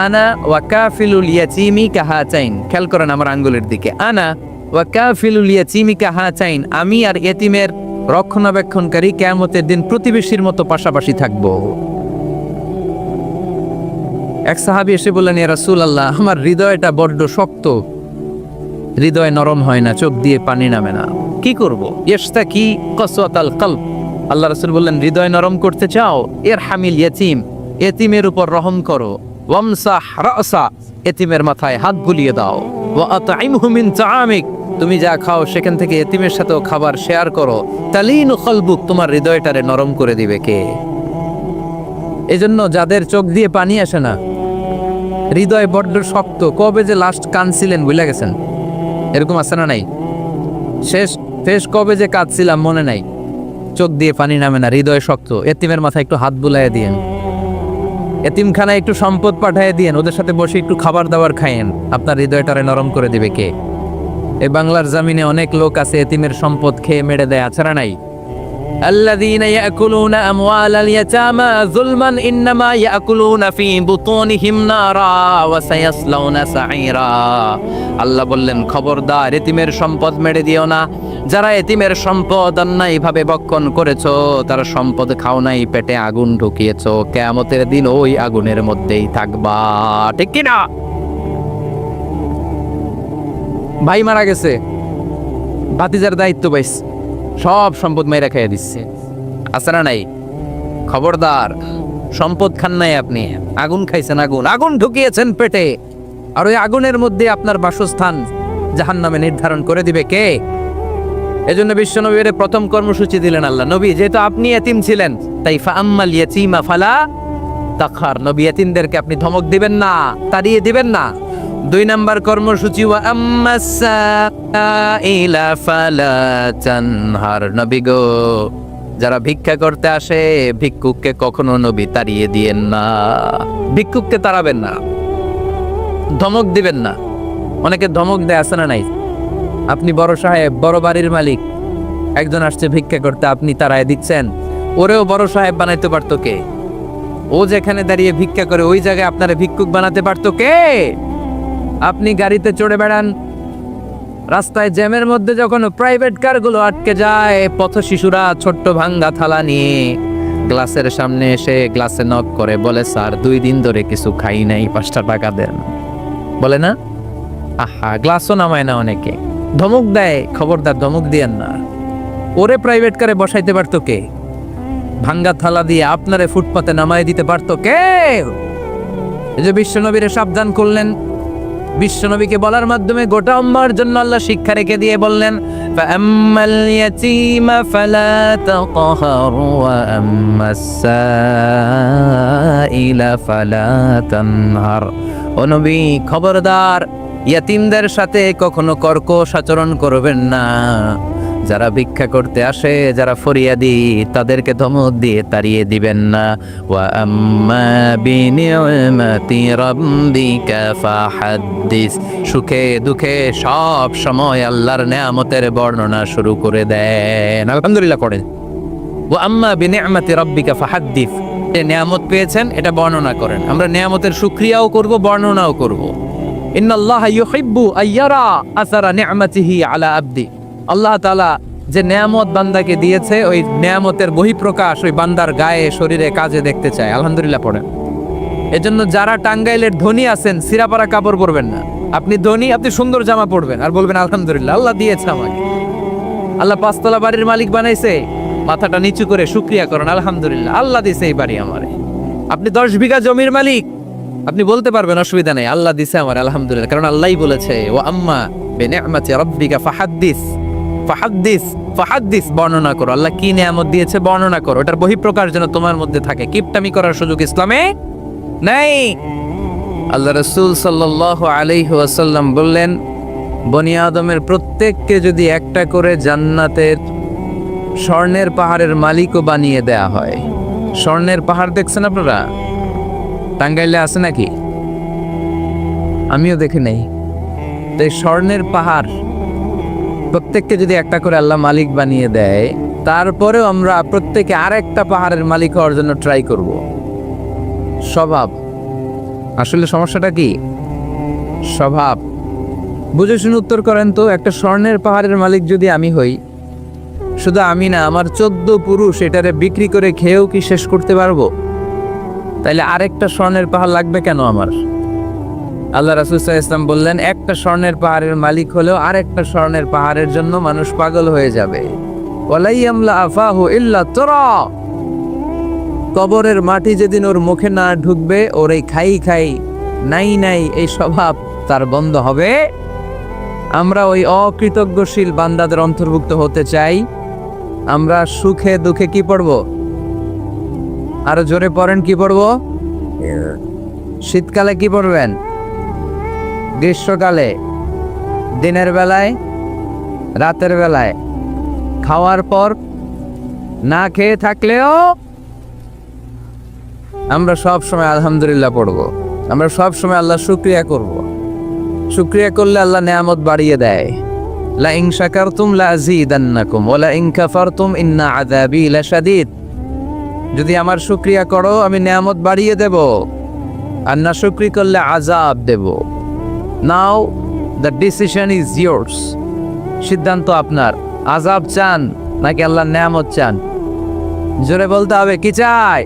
আনা ওয়া কাফিলুল ইয়াতীমি কাহাতাইন। খেয়াল করেন আমার আঙ্গুলের দিকে, আনা ওয়া কাফিলুল ইয়াতীমি কাহাতাইন, আমি আর এতিমের রক্ষণাবেক্ষণকারী কিয়ামতের দিন প্রতিবেশীর মতো পাশাপাশি থাকব। এক সাহাবী এসে বললেন, ইয়া রাসূলুল্লাহ, আমার হৃদয়টা বড্ড শক্ত, হৃদয় নরম হয় না, চোখ দিয়ে পানি নামে না, কি করব? ইশতাকি কসওয়াতাল কলব। আল্লাহ রাসূল বললেন, হৃদয় নরম করতে চাও, ইরহামিল ইয়াতীম, এতিমের উপর রহম করো। ওয়ামসাহ রাসা, এতিমের মাথায় হাত বুলিয়ে দাও। ওয়া আতইমহু মিন তাআমিক, তুমি যা খাও সেখান থেকে এতিমের সাথেও খাবার শেয়ার করো। তালিনু কলবুক, তোমার হৃদয়টারে নরম করে দিবে কে? এজন্য যাদের চোখ দিয়ে পানি আসে না, হৃদয় বড্ড শক্ত, কবে যে লাস্ট কাঁদছিলেন ভুলে গেছেন, এরকম আছে না নাই? শেষ কবে যে কাঁদছিলাম মনে নাই, চোখ দিয়ে পানি নামে না, হৃদয় শক্ত। এতিমের মাথায় একটু হাত বুলাইয়া দিয়েন, এতিমখানায় একটু সম্পদ পাঠাইয়া দিয়েন, ওদের সাথে বসে একটু খাবার দাবার খাইয়েন, আপনার হৃদয়টারে নরম করে দিবে কে? এই বাংলার জমিনে অনেক লোক আছে এতিমের সম্পদ খেয়ে মেরে দেয়, আছে না নাই? الذين يأكلون أموال اليتامى ظلما إنما يأكلون في بطونهم نارا وسيصلون سعيرا। আল্লাহ বললেন, খবরদার এতিমের সম্পদ মেরে দিও না। যারা এতিমের সম্পদ অন্যায়ভাবে ভক্ষণ করেছো, তারা সম্পদ খাও নাই, পেটে আগুন ঢুকিয়েছো, কিয়ামতের দিন ওই আগুনের মধ্যেই থাকবা, ঠিক কি না? ভাই মারা গেছে, ভাতিজার দায়িত্ব পাইছে, সব সম্পদ মেয়েরা খাইয়া দিচ্ছে, আছে না নাই? খবরদার, সম্পদ খান নাই আপনি, আগুন খাইছেন, আগুন ঢুকিয়েছেন পেটে, আর ওই আগুনের মধ্যে আপনার বাসস্থান জাহান্নামে নির্ধারণ করে দিবে কে? এজন্য বিশ্বনবীর প্রথম কর্মসূচি দিলেন আল্লাহ। নবী, যেহেতু আপনি এতিম ছিলেন, তাই ফাআম্মাল ইয়াতীমা ফালা তাকহার, নবী এতিমদেরকে আপনি ধমক দিবেন না, তাড়িয়ে দিবেন না। 2 নাম্বার কর্মসূচি, ওয়া আম্মাস সাইলা ফালা তানহার, নবী গো, যারা ভিক্ষা করতে আসে ভিক্ষুককে কখনো নবী তাড়িয়ে দিয়েন না, ভিক্ষুককে তাড়াবেন না, ধমক দিবেন না। অনেকে ধমক দেয়, আছে না নাই? আপনি বড় সাহেব, বড় বাড়ির মালিক, একজন আসছে ভিক্ষা করতে, আপনি তাড়ায় দিচ্ছেন, ওরেও বড় সাহেব বানাইতে পারতো কে? ও যেখানে দাঁড়িয়ে ভিক্ষা করে ওই জায়গায় আপনারা ভিক্ষুক বানাতে পারতো কে? আপনি গাড়িতে চড়ে বেড়ান, রাস্তায় জ্যামের মধ্যে যখন প্রাইভেট কারগুলো আটকে যায়, পথ শিশুরা ছোট্ট ভাঙ্গা থালা নিয়ে গ্লাসের সামনে এসে গ্লাসে নক করে, বলে, স্যার 2 দিন ধরে কিছু খাই নাই, 5টা টাকা দেন, বলে না? আহা, গ্লাসও নামায় না অনেকে, ধমক দেয়। খবরদার, ধমক দিয়েন না। ওরে প্রাইভেট কারে বসাইতে পারতো কে? ভাঙ্গা থালা দিয়ে আপনারে ফুটপাতে নামায় দিতে পারতো কে? এই যে বিশ্বনবীরে সাবধান করলেন, বিশ্বনবীকে বলার মাধ্যমে গোটা উম্মার জন্য আল্লাহ শিক্ষা রেখে দিয়ে বললেন, ফাআম্মাল ইয়াতীমা ফালা তাকহার ওয়া আম্মাস সাইলা ফালা তানহার। ও নবী, খবরদার, ইয়াতীমদের সাথে কখনো কর্কশ আচরণ করবেন না। যারা ভিক্ষা করতে আসে, যারা ফরিয়াদি, তাদেরকে ধমক দিয়ে তাড়িয়ে দিবেন না। ওয়া আম্মা বিনি'মাতি রাব্বিকা ফাহাদ্দিস, সুখে দুঃখে সব সময় আল্লাহর নেয়ামতের বর্ণনা শুরু করে দেন, আলহামদুলিল্লাহ করেন। ওয়া আম্মা বিনি'মাতি রাব্বিকা ফাহাদ্দিস, যে নেয়ামত পেয়েছেন এটা বর্ণনা করেন। আমরা নেয়ামতের শুকরিয়াও করব, বর্ণনাও করব। ইন্নাল্লাহা ইউহিব্বু আইয়ারা আসারা নি'মাতিহি আলা আবদি, আল্লাহ তাআলা যে নেয়ামত বান্দাকে দিয়েছে, ওই নেয়ামতের বহিঃপ্রকাশ ওই বান্দার গায়ে, শরীরে, কাজে দেখতে চায়। আলহামদুলিল্লাহ পড়েন। এজন্য যারা টাঙ্গাইলের ধনী আছেন, সিরাপাড়া কাপড় পরবেন না। আপনি ধনী, আপনি সুন্দর জামা পরবেন আর বলবেন, আলহামদুলিল্লাহ, আল্লাহ দিয়েছে আমাকে, আল্লাহ 5তলা বাড়ির মালিক বানাইছে, মাথাটা নিচু করে শুকরিয়া করেন, আলহামদুলিল্লাহ, আল্লাহ দিয়েছে এই বাড়ি আমারে। আপনি 10 বিঘা জমির মালিক, আপনি বলতে পারবেন, অসুবিধা নেই, আল্লাহ দিয়েছে আমার, আলহামদুলিল্লাহ, কারণ আল্লাহই বলেছে, ওয়া আম্মা বিনি'মাতি রাব্বিকা ফাহাদ্দিস, ফাহাদ্দিস, ফাহাদ্দিস, বর্ণনা করো, আল্লাহ কি নিয়ামত দিয়েছে বর্ণনা করো। এটার বহিঃপ্রকাশ যেন তোমার মধ্যে থাকে, কিপটামি করার সুযোগ ইসলামে নাই। আল্লাহ রাসূল সাল্লাল্লাহু আলাইহি ওয়াসাল্লাম বললেন, বনি আদমের প্রত্যেককে যদি একটা করে জান্নাতের স্বর্ণের পাহাড়ের মালিকও বানিয়ে দেয়া হয়। স্বর্ণের পাহাড় দেখছেন আপনারা? টাঙ্গাইলে আছে নাকি? আমিও দেখি নাই। তো এই স্বর্ণের পাহাড় প্রত্যেককে যদি একটা করে আল্লাহ মালিক বানিয়ে দেয়, তারপরেও আমরা প্রত্যেকে আরেকটা পাহাড়ের মালিক হওয়ার জন্য ট্রাই করব। স্বভাব, আসলে সমস্যাটা কি? স্বভাব। বুঝে শুনে উত্তর করেন তো, একটা স্বর্ণের পাহাড়ের মালিক যদি আমি হই, শুধু আমি না, আমার 14 পুরুষ এটারে বিক্রি করে খেয়েও কি শেষ করতে পারবো? তাইলে আরেকটা স্বর্ণের পাহাড় লাগবে কেন আমার? আল্লাহ রাসূল সাল্লাল্লাহু আলাইহি ওয়াসাল্লাম বললেন, একটা স্বর্ণের পাহাড়ের মালিক হলেও আরেকটা স্বর্ণের পাহাড়ের জন্য মানুষ পাগল হয়ে যাবে। ওয়ালা ইয়ামলা আফাহু ইল্লা তুরা। কবরের মাটি যেদিন ওর মুখে না ঢুকবে, ওর এই খাই খাই নাই নাই এই স্বভাব তার বন্ধ হবে। আমরা ওই অকৃতজ্ঞশীল বান্দাদের অন্তর্ভুক্ত হতে চাই। আমরা সুখে দুঃখে কি পড়ব? আরো জোরে পড়েন, কি পড়ব? শীতকালে কি পড়বেন? গ্রীষ্মকালে, দিনের বেলায়, রাতের বেলায়, খাওয়ার পর, না খেয়ে থাকলেও আমরা সব সময় আলহামদুলিল্লাহ পড়ব। আমরা সব সময় আল্লাহ শুকরিয়া করব। শুকরিয়া করলে আল্লাহ নেয়ামত বাড়িয়ে দেয়। লা ইন শাকারতুম লা আযীদান্নাকুম ওয়া লা ইন কাফারতুম ইন্না আযাবী লাশাদীদ। যদি আমার শুকরিয়া করো আমি নেয়ামত বাড়িয়ে দেব, আর না শুকরি করলে আযাব দেব। নাও দ্য ডিসিশন ইজ ইয়োর্স। সিদ্ধান্ত আপনার। আযাব চান নাকি আল্লাহর নেয়ামত চান? জোরে বলতে হবে, কি চাই?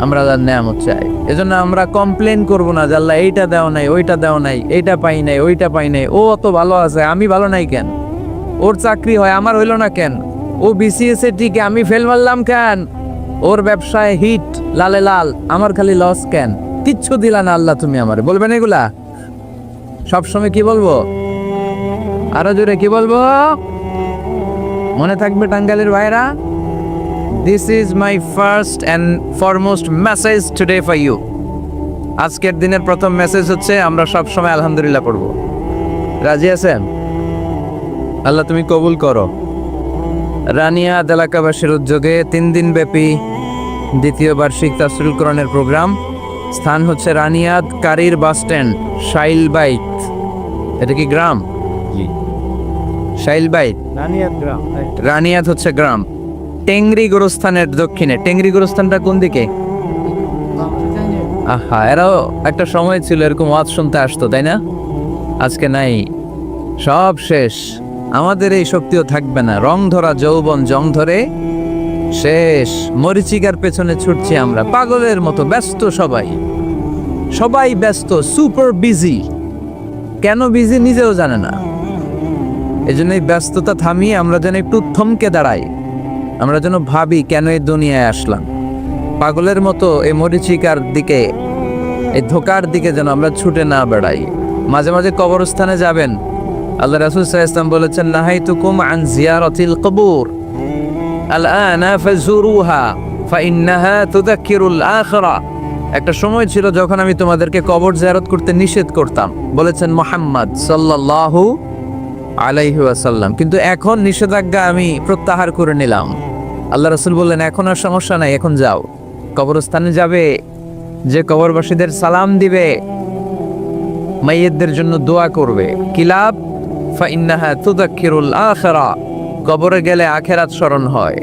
আমরা আল্লাহর নেয়ামত চাই। এজন্য আমরা কমপ্লেন করব না যে আল্লাহ এইটা দেও নাই, ওইটা দেও নাই, এইটা পাই নাই, ওইটা পাই নাই। ও অত ভালো আছে, আমি ভালো নাই কেন? ওর চাকরি হয়, আমার হইল না কেন? ও বিসিএস এ টিকে, আমি ফেল মারলাম কেন? ওর ব্যবসায় হিট লালে লাল, আমার খালি লস কেন? কিচ্ছু দিলা না আল্লাহ তুমি আমারে, বলবেন এগুলা সবসময়? কি বলবো? আরো জোরে কি বলবো? মনে থাকবে টাঙ্গাইলের ভাইরা, this is my first and foremost message today for you. আজকের দিনের প্রথম মেসেজ হচ্ছে আমরা সব সময় আলহামদুলিল্লাহ পড়ব। রাজি আছেন? আল্লাহ তুমি কবুল করো। রানিয়াদ এলাকাবাসীর উদ্যোগে 3 দিন ব্যাপী দ্বিতীয় বার্ষিক তাফসীরুল কোরআনের প্রোগ্রাম। স্থান হচ্ছে রানিয়াদ কারির বাস স্ট্যান্ড, শাইলবাইত। এটা কি গ্রাম? শাইলবাইত রানিয়াদ হচ্ছে গ্রাম। টেংরি গোরস্থানের দক্ষিণে। টেংরি গোরস্থানটা কোন দিকে? আহা, এরাও একটা সময় ছিল এরকম ওয়াজ শুনতে আসতো, তাই না? আজকে নাই, সব শেষ। আমাদের এই শক্তিও থাকবে না। রং ধরা যৌবন জং ধরে শেষ। মরিচিকার পেছনে ছুটছি আমরা পাগলের মতো। ব্যস্ত সবাই, সবাই ব্যস্ত, সুপার বিজি। কেন বিজি নিজেও জানে না। এই জন্য এই ব্যস্ততা থামিয়ে আমরা যেন একটু থমকে দাঁড়াই। আমরা যেন ভাবি কেন এই দুনিয়ায় আসলাম। পাগলের মতো এই মরিচিকার দিকে, এই ধোকার দিকে যেন আমরা ছুটে না বেড়াই। মাঝে মাঝে কবরস্থানে যাবেন। আল্লাহ রাসূল সাল্লাল্লাহু আলাইহি ওয়াসাল্লাম বলেছেন, নাহাইতুকুম আন জিয়ারাতিল কবুর আলআনা ফাজুরুহা ফাইন্নাহা তুযাক্কিরুল আখিরা। একটা সময় ছিল যখন আমি তোমাদেরকে কবর জিয়ারত করতে নিষেধ করতাম, বলেছেন মুহাম্মদ সাল্লাল্লাহু আলাইহি ওয়াসাল্লাম। কিন্তু এখন নিষেধাজ্ঞা আমি প্রত্যাহার করে নিলাম। আল্লাহ রাসূল বললেন, এখন আর সমস্যা নাই, এখন যাও। কবরস্থানে যাবে, যে কবরবাসীদের সালাম দিবে, মাইয়িতদের জন্য দোয়া করবে। কি লাভ? ফাইন্নাহা তুযাক্কিরুল আখিরা। কবরে গেলে আখিরাত স্মরণ হয়।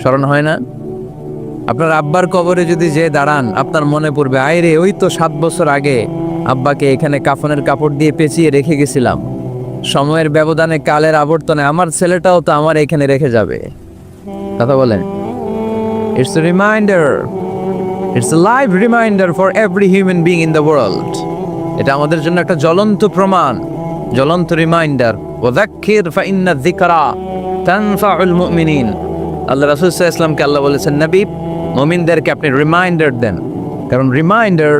স্মরণ হয় না? আপনার আব্বার কবরে যদি যে দাঁড়ান, আপনার মনে পড়বে, আয় রে, ওই তো 7 বছর আগে আব্বাকে এখানে কাফনের কাপড় দিয়ে পেঁচিয়ে রেখে গেছিলাম। সময়ের ব্যবধানে, কালের আবর্তনে আমার ছেলেটাও তো আমার এখানে রেখে যাবে। কথা বলেন? It's a reminder, it's a live reminder for every human being in the world. এটা আমাদের জন্য একটা জ্বলন্ত প্রমাণ, জ্বলন্ত রিমাইন্ডার। ওয়াযাক্কির ফাইন্না যিকরা তানফাউল মুমিনিন। আল্লাহ রাসূল সাল্লাল্লাহু আলাইহি ওয়াসাল্লামকে আল্লাহ বলেছেন, নবী, মুমিনদেরকে আপনি রিমাইন্ডার দেন, কারণ রিমাইন্ডার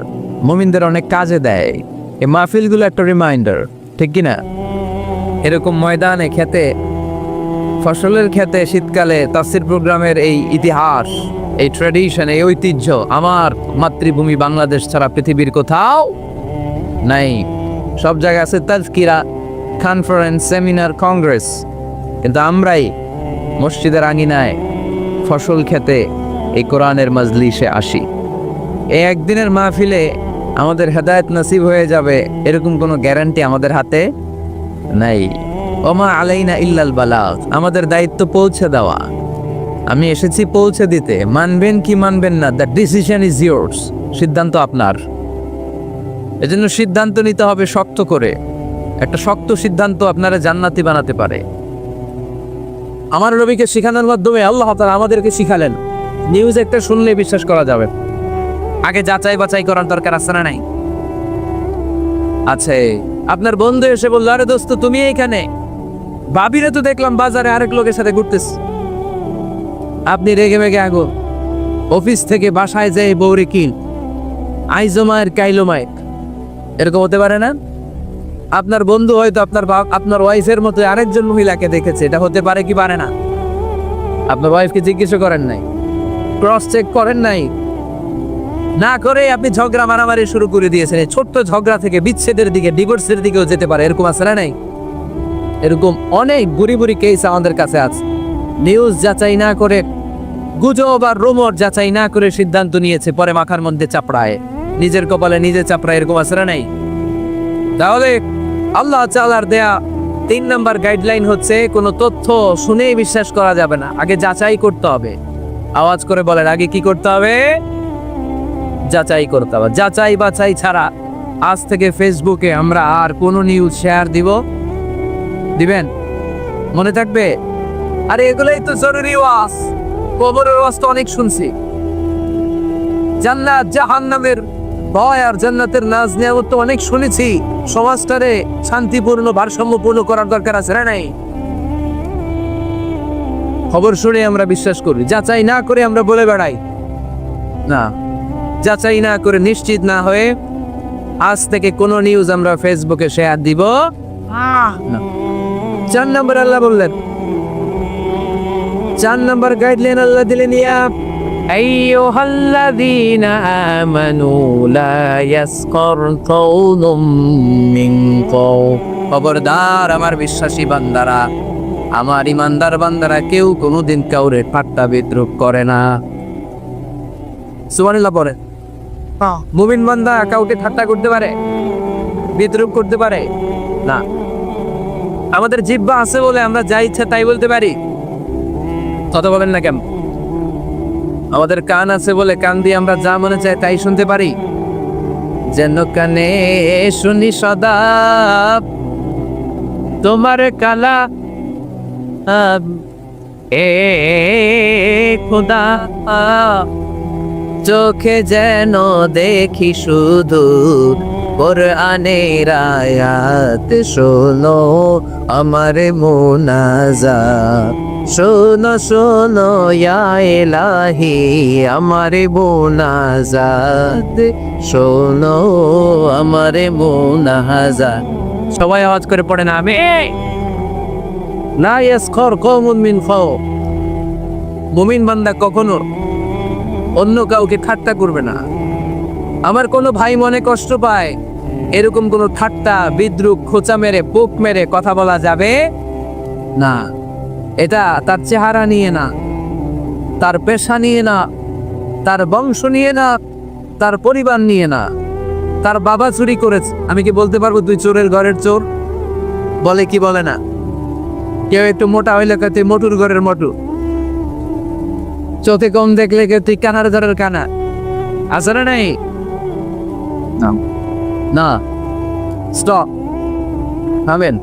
মুমিনদের অনেক কাজে দেয়। এই মাহফিলগুলো একটা রিমাইন্ডার, ঠিক কি না? এরকম ময়দানে, খেতে, ফসলের খেতে শীতকালে তাফসীর প্রোগ্রামের এই ইতিহাস, এই ট্র্যাডিশন, এই ঐতিহ্য আমার মাতৃভূমি বাংলাদেশ ছাড়া পৃথিবীর কোথাও নাই। সব জায়গায় আছে তাজকিরা, কনফারেন্স, সেমিনার, কংগ্রেস, কিন্তু আমরাই মসজিদের আঙিনায় ফসল খেতে এই কোরআনের মাজলিসে আসি। এই একদিনের মাহফিলে আমাদের হেদায়েত নসিব হয়ে যাবে এরকম কোনো গ্যারান্টি আমাদের হাতে নাই। ওমা আলাইনা ইল্লাল বালাগ, আমাদের দায়িত্ব পৌঁছে দেওয়া। আমি এসেছি পৌঁছে দিতে, মানবেন কি মানবেন না, দ্য ডিসিশন ইজ ইয়োর্স, সিদ্ধান্ত আপনার। এজন্য সিদ্ধান্ত নিতে হবে শক্ত করে। একটা শক্ত সিদ্ধান্ত আপনারা জান্নাতি বানাতে পারে। আমার নবীকে শিখানোর মাধ্যমে আল্লাহ তাআলা আমাদেরকে শিখালেন, নিউজ একটা শুনলে বিশ্বাস করা যাবে, আগে যাচাই বাছাই করার দরকার আছে না নাই? আছে। আপনার বন্ধু এসে বললো, আরে দোস্ত তুমি এইখানে, ভাবিরে তো দেখলাম বাজারে আরেক লোকের সাথে ঘুরতেছে। আপনি রেগে মেগে আগুন, অফিস থেকে বাসায় যেয়ে বউরে কিল, আইজমায়ের কাইলোমায়ের, এরকম হতে পারে না? আপনার বন্ধু হয়তো আপনার ওয়াইফের মতো আরেকজন মহিলাকে দেখেছে, এটা হতে পারে কি পারে না? আপনার ওয়াইফকে জিজ্ঞেস করেন নাই, ক্রস চেক করেন নাই, না করে আপনি ঝগড়া মারামারি শুরু করে দিয়েছেন। ছোট্ট ঝগড়া থেকে বিচ্ছেদের দিকে, ডিভোর্সের দিকেও যেতে পারে, এরকম আছে না নাই? এরকম অনেক বুড়ি বুড়ি কেস আমাদের কাছে আছে। নিউজ যাচাই না করে, গুজব আর রুমর যাচাই না করে সিদ্ধান্ত নিয়েছে, পরে মাথার মধ্যে চাপড়ায়, নিজের কপালে নিজে চাপড়ায়, এরকম আছে না নাই? তাহলে আল্লাহ তাআলার দেয়া 3 নাম্বার গাইডলাইন হচ্ছে, কোনো তথ্য শুনেই বিশ্বাস করা যাবে না, আগে যাচাই করতে হবে। আওয়াজ করে বলেন, আগে কি করতে হবে? যাচাই করতে হবে। যাচাই বাছাই ছাড়া আজ থেকে ফেসবুকে আমরা আর কোনো নিউজ শেয়ার দিবেন? মনে থাকবে? আরে এগুলোই তো জরুরি ওয়াজ, কবরের ওয়াজ তো অনেক শুনছি। জান্নাত জাহান্নামের ভয় আর জান্নাতের নাজ নিয়ামত তো অনেক শুনেছি। সমাজটারে শান্তিপূর্ণ ভারসাম্যপূর্ণ করার দরকার আছে না নাই? খবর শুনে আমরা বিশ্বাস করি, যাচাই না করে আমরা বলে বেড়াই না। যাচাই না করে, নিশ্চিত না হয়ে আজ থেকে কোনো নিউজ আমরা ফেসবুকে শেয়ার দিব না। 4 নম্বর আল্লাহ বললেন, 4 নম্বর গাইডলাইন আল্লাহ দিলেন, ইয়া আইয়ুহাল্লাযীনা আমানু লা ইয়াসকার কওলুম মিন কওম, খবরদার আমার বিশ্বাসী বান্দারা, আমার ইমানদার বান্দারা, কেউ কোনোদিন কাউরে ঠাট্টা বিদ্রুপ করে না। সুবহানাল্লাহ পড়ে। মুমিন বান্দা কাউকে ঠাট্টা করতে পারে, বিদ্রুপ করতে পারে না। আমাদের জিহ্বা আছে বলে আমরা যা ইচ্ছা তাই বলতে পারি, কথা বলেন না কেন? আমাদের কান আছে বলে কান দিয়ে আমরা যা মনে চায় তাই শুনতে পারি। যেন কানে শুনি সদা তোমার কালা এ খোদা, চোখে যেন দেখি শুধু কোরআনের আয়াত, শোনো আমার মুনাজাত, শোনো শোনো ইয়া ইলাহি আমার মুনাজাত, শোনো আমার মুনাজাত। সবাই আওয়াজ করে পড়ে না, আমি লা ইয়াসখার কওমুন মিন কওম, মুমিন বান্দা কখনো অন্য কাউকে ঠাট্টা করবে না। আমার কোনো ভাই মনে কষ্ট পায়, এরকম কোনো ঠাট্টা বিদ্রুপ খোঁচা মেরে পোক মেরে কথা বলা যাবে না। এটা তার চেহারা নিয়ে না, তার পেশা নিয়ে না, তার বংশ নিয়ে না, তার পরিবার নিয়ে না। তার বাবা চুরি করেছে, আমি কি বলতে পারবো তুই চোরের ঘরের চোর? বলে কি বলে না? কেউ একটু মোটা হইলে তুই মোটুর ঘরের মোটু, চোখে কম দেখলে কেউ তুই কানার ঘরের কানা, আছে না নাই? না, স্টপ, থামেন,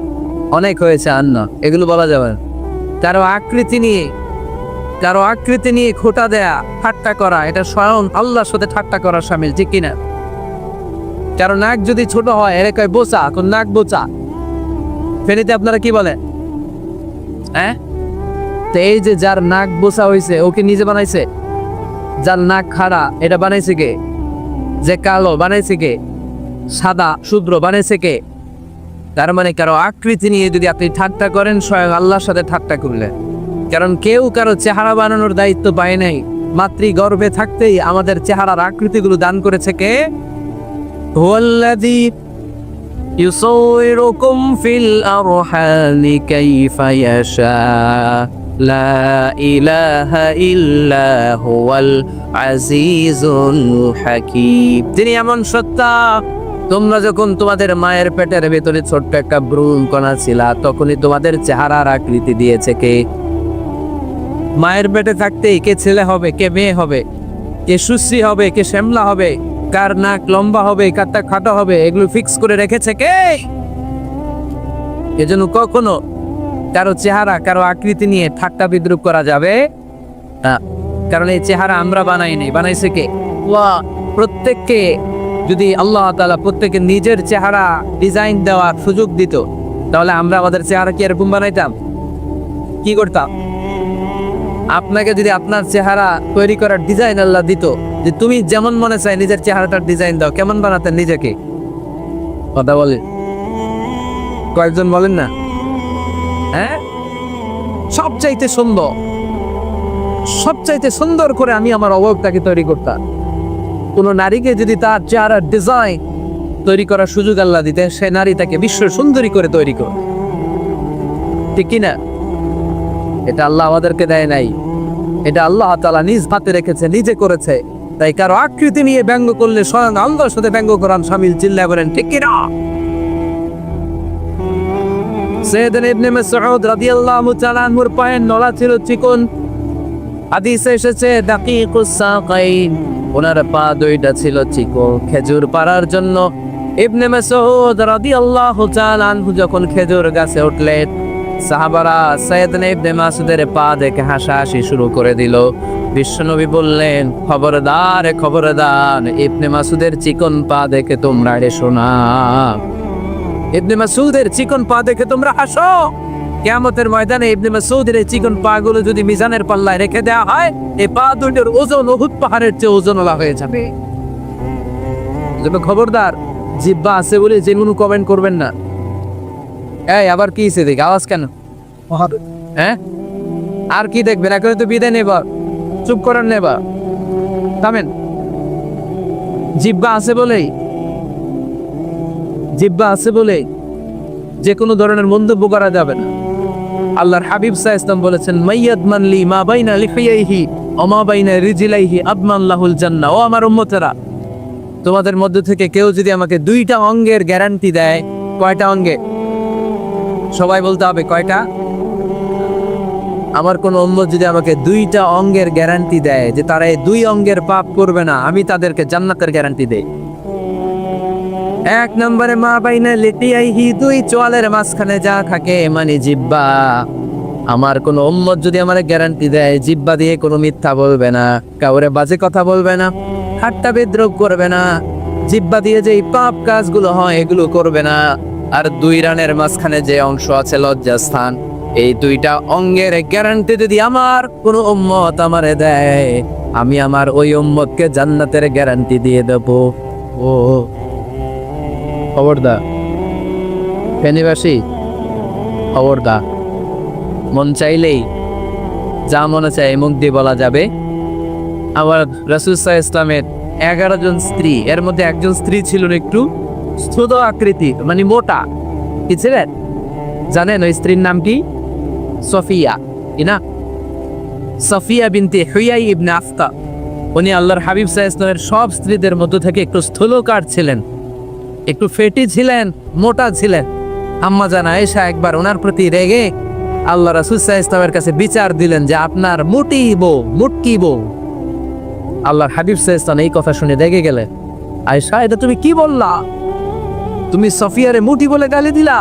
অনেক হয়েছে আর না, এগুলো বলা যাবে না। কারো আকৃতি নিয়ে খোঁটা দেয়া, ঠাট্টা করা, এটা স্বয়ং আল্লাহর সাথে ঠাট্টা করার শামিল, ঠিক কিনা? কারো নাক যদি ছোট হয়, এর কয় বোচা, কোন নাক বোচা। ফেনীতে আপনারা কি বলেন? হ্যাঁ, তো এই যে যার নাক বোচা হয়েছে, ওকে নিজে বানাইছে? যার নাক খাড়া, এটা বানাইছে কে? যে কালো, বানাইছে কে? সাদা শূদ্র, বানাইছে কে? তার মানে কারো আকৃতি নিয়ে যদি আপনি ঠাট্টা করেন, স্বয়ং আল্লাহর সাথে ঠাট্টা করলেন। কারণ কেউ কারো চেহারা বানানোর দায়িত্ব পায় নাই। মাতৃগর্ভে থাকতেই আমাদের চেহারার আকৃতিগুলো দান করেছে কে? হুয়াল্লাযী ইউসাউইরুকুম ফিল আরহামি কাইফা ইয়াশা, লা ইলাহা ইল্লা হুয়াল আজিজুল হাকীম। তিনি এমন সত্তা তোমরা যখন তোমাদের মায়ের পেটের ভেতরে ছোট্ট একটা ভ্রূণ কণা ছিলা, তখনই তোমাদের চেহারার আকৃতি দিয়েছে কে? মায়ের পেটে থাকতেই কে ছেলে হবে, কে মেয়ে হবে, কে সুশ্রী হবে, কে শ্যামলা হবে, কার নাক লম্বা হবে, কারটা খাটো হবে, এগুলো ফিক্স করে রেখেছে কে? এজন্য কখনো কারো চেহারা, কারো আকৃতি নিয়ে ঠাট্টা বিদ্রুপ করা যাবে না, কারণ এই চেহারা আমরা বানাইনি, বানাইছে কে? আল্লাহ। প্রত্যেককে যদি আল্লাহ তাআলা প্রত্যেকের নিজের চেহারা ডিজাইন দেওয়ার সুযোগ দিত, তাহলে আমরা আমাদের চেহারা কি এরকম বানাইতাম? কি করতাম? আপনাকে যদি আপনার চেহারা তৈরি করার ডিজাইন আল্লাহ দিত, যে তুমি যেমন মনে চাই নিজের চেহারাটার ডিজাইন দাও, কেমন বানাতেন নিজেকে? কথা বলেন, কয়েকজন বলেন না? হ্যাঁ, সবচাইতে সুন্দর, সবচাইতে সুন্দর করে আমি আমার অবয়বটাকে তৈরি করতাম। কোন নারীকে যদি তার চেহারার ডিজাইন তৈরি করার সুযোগ আল্লাহ দিতেন, সে নারী তাকে বিশ্ব সুন্দরী করে তৈরি করে, ঠিক কিনা? এটা আল্লাহ আমাদেরকে দেয় নাই, এটা আল্লাহ তাআলা নিজ হাতে রেখেছে, নিজে করেছে। তাই কারো আকৃতি নিয়ে ব্যঙ্গ করলে স্বয়ং আল্লাহর সাথে ব্যঙ্গ করান শামিল, চিল্লায় বলেন ঠিক কিনা? সাইয়েদনা ইবনে মাসউদ রাদিয়াল্লাহু তাআলা আনহুর পায়ের নলা ছিল চিকন। হাদিসে এসেছে দাকিকুস সাকাইন, ওনার পা দুইটা ছিল চিকন খেজুর পাড়ার জন্য। ইবনে মাসউদ রাদিয়াল্লাহু তাআলা আনহু যখন খেজুর গাছে উঠলেন, সাহাবারা সাইয়েদনা ইবনে মাসউদের পা দেখে হাসাহাসি শুরু করে দিল। বিশ্বনবী বললেন, খবরদার খবরদার, ইবনে মাসউদের চিকন পা দেখে তোমরা এসো না। ইবনে মাসউদের চিকন পা দেখে তোমরা হাসো। কিয়ামতের ময়দানে ইবনে মাসউদের এই চিকন পা গুলো যদি মিজানের পাল্লায় রেখে দেওয়া হয়, এই পা দুটোর ওজন উহুদ পাহাড়ের চেয়ে ওজনওয়ালা হয়ে যাবে। খবরদার, জিহ্বা আছে বলে যে কোনো কমেন্ট করবেন না। এই আবার কি হয়েছে দেখ, আওয়াজ কেন? হ্যাঁ, আর কি দেখবেন? এখন তো বিদায় নেবা, চুপ করেন নেবা, থামেন। জিহ্বা আছে বলেই, জিহ্বা আছে বলে যে কোনো ধরনের মন্তব্য করা যাবে না। আল্লাহর হাবিব সাল্লাল্লাহু আলাইহি ওয়াসাল্লাম বলেছেন, মাইয়াদমান লি মা বাইনা লিহিয়াইহি ওয়া মা বাইনা রিজলাইহি আদমান লাহুল জান্নাহ। ও আমার উম্মতেরা, তোমাদের মধ্য থেকে কেউ যদি আমাকে দুইটা অঙ্গের গ্যারান্টি দেয়, কয়টা অঙ্গে? সবাই বলতে হবে কয়টা? আমার কোন উম্মত যদি আমাকে দুইটা অঙ্গের গ্যারান্টি দেয় যে তারা এই দুই অঙ্গের পাপ করবে না, আমি তাদেরকে জান্নাতের গ্যারান্টি দেই। এক নম্বরে মা বাইনা লিহিয়াইহি, দুই চোয়ালের মাঝখানে যা থাকে মানে জিহ্বা। আমার কোন উম্মত যদি আমার গ্যারান্টি দেয় জিহ্বা দিয়ে কোনো মিথ্যা বলবে না, কাউরে বাজে কথা বলবে না, ঠাট্টা বিদ্রুপ করবে না, জিহ্বা দিয়ে যে পাপ কাজগুলো হয় এগুলো করবে না। আর দুই রানের মাঝখানে যে অংশ আছে লজ্জাস্থান, এই দুইটা অঙ্গের গ্যারান্টি যদি আমার কোন উম্মত আমারে দেয়, আমি আমার ওই উম্মতকে জান্নাতের গ্যারান্টি দিয়ে দেব। ও খবরদার ফেনীবাসী, খবরদার। মন চাইলেই যা মনে চায় মুখ দিয়ে বলা যাবে। আবার রাসূল সাল্লাল্লাহু আলাইহি ওয়াসাল্লামের 11 জন স্ত্রী, এর মধ্যে একজন স্ত্রী ছিলেন একটু স্থূল আকৃতি, মানে মোটা। কি ছিলেন জানেন? ওই স্ত্রীর নাম কি? সফিয়া, না? সফিয়া বিনতে হুয়াই ইবনে আফতা। উনি আল্লাহর হাবিব সাল্লাল্লাহু আলাইহি ওয়াসাল্লামের সব স্ত্রীদের মধ্য থেকে একটু স্থূলকার ছিলেন, একটু ফেটি ছিলেন, মোটা ছিলেন। আম্মা জান আয়েশা একবার ওনার প্রতি রেগে আল্লাহ রাসূল সাল্লাল্লাহু আলাইহি ওয়াসাল্লামের কাছে বিচার দিলেন যে আপনার মুটি বউ, মুটকি বউ। আল্লাহর হাবিব সাল্লাল্লাহু আলাইহি ওয়াসাল্লাম এই কথা শুনে রেগে গেলেন, আয়েশা এটা তুমি কি বললা? তুমি সফিয়ারে মুটি বলে গালি দিলা।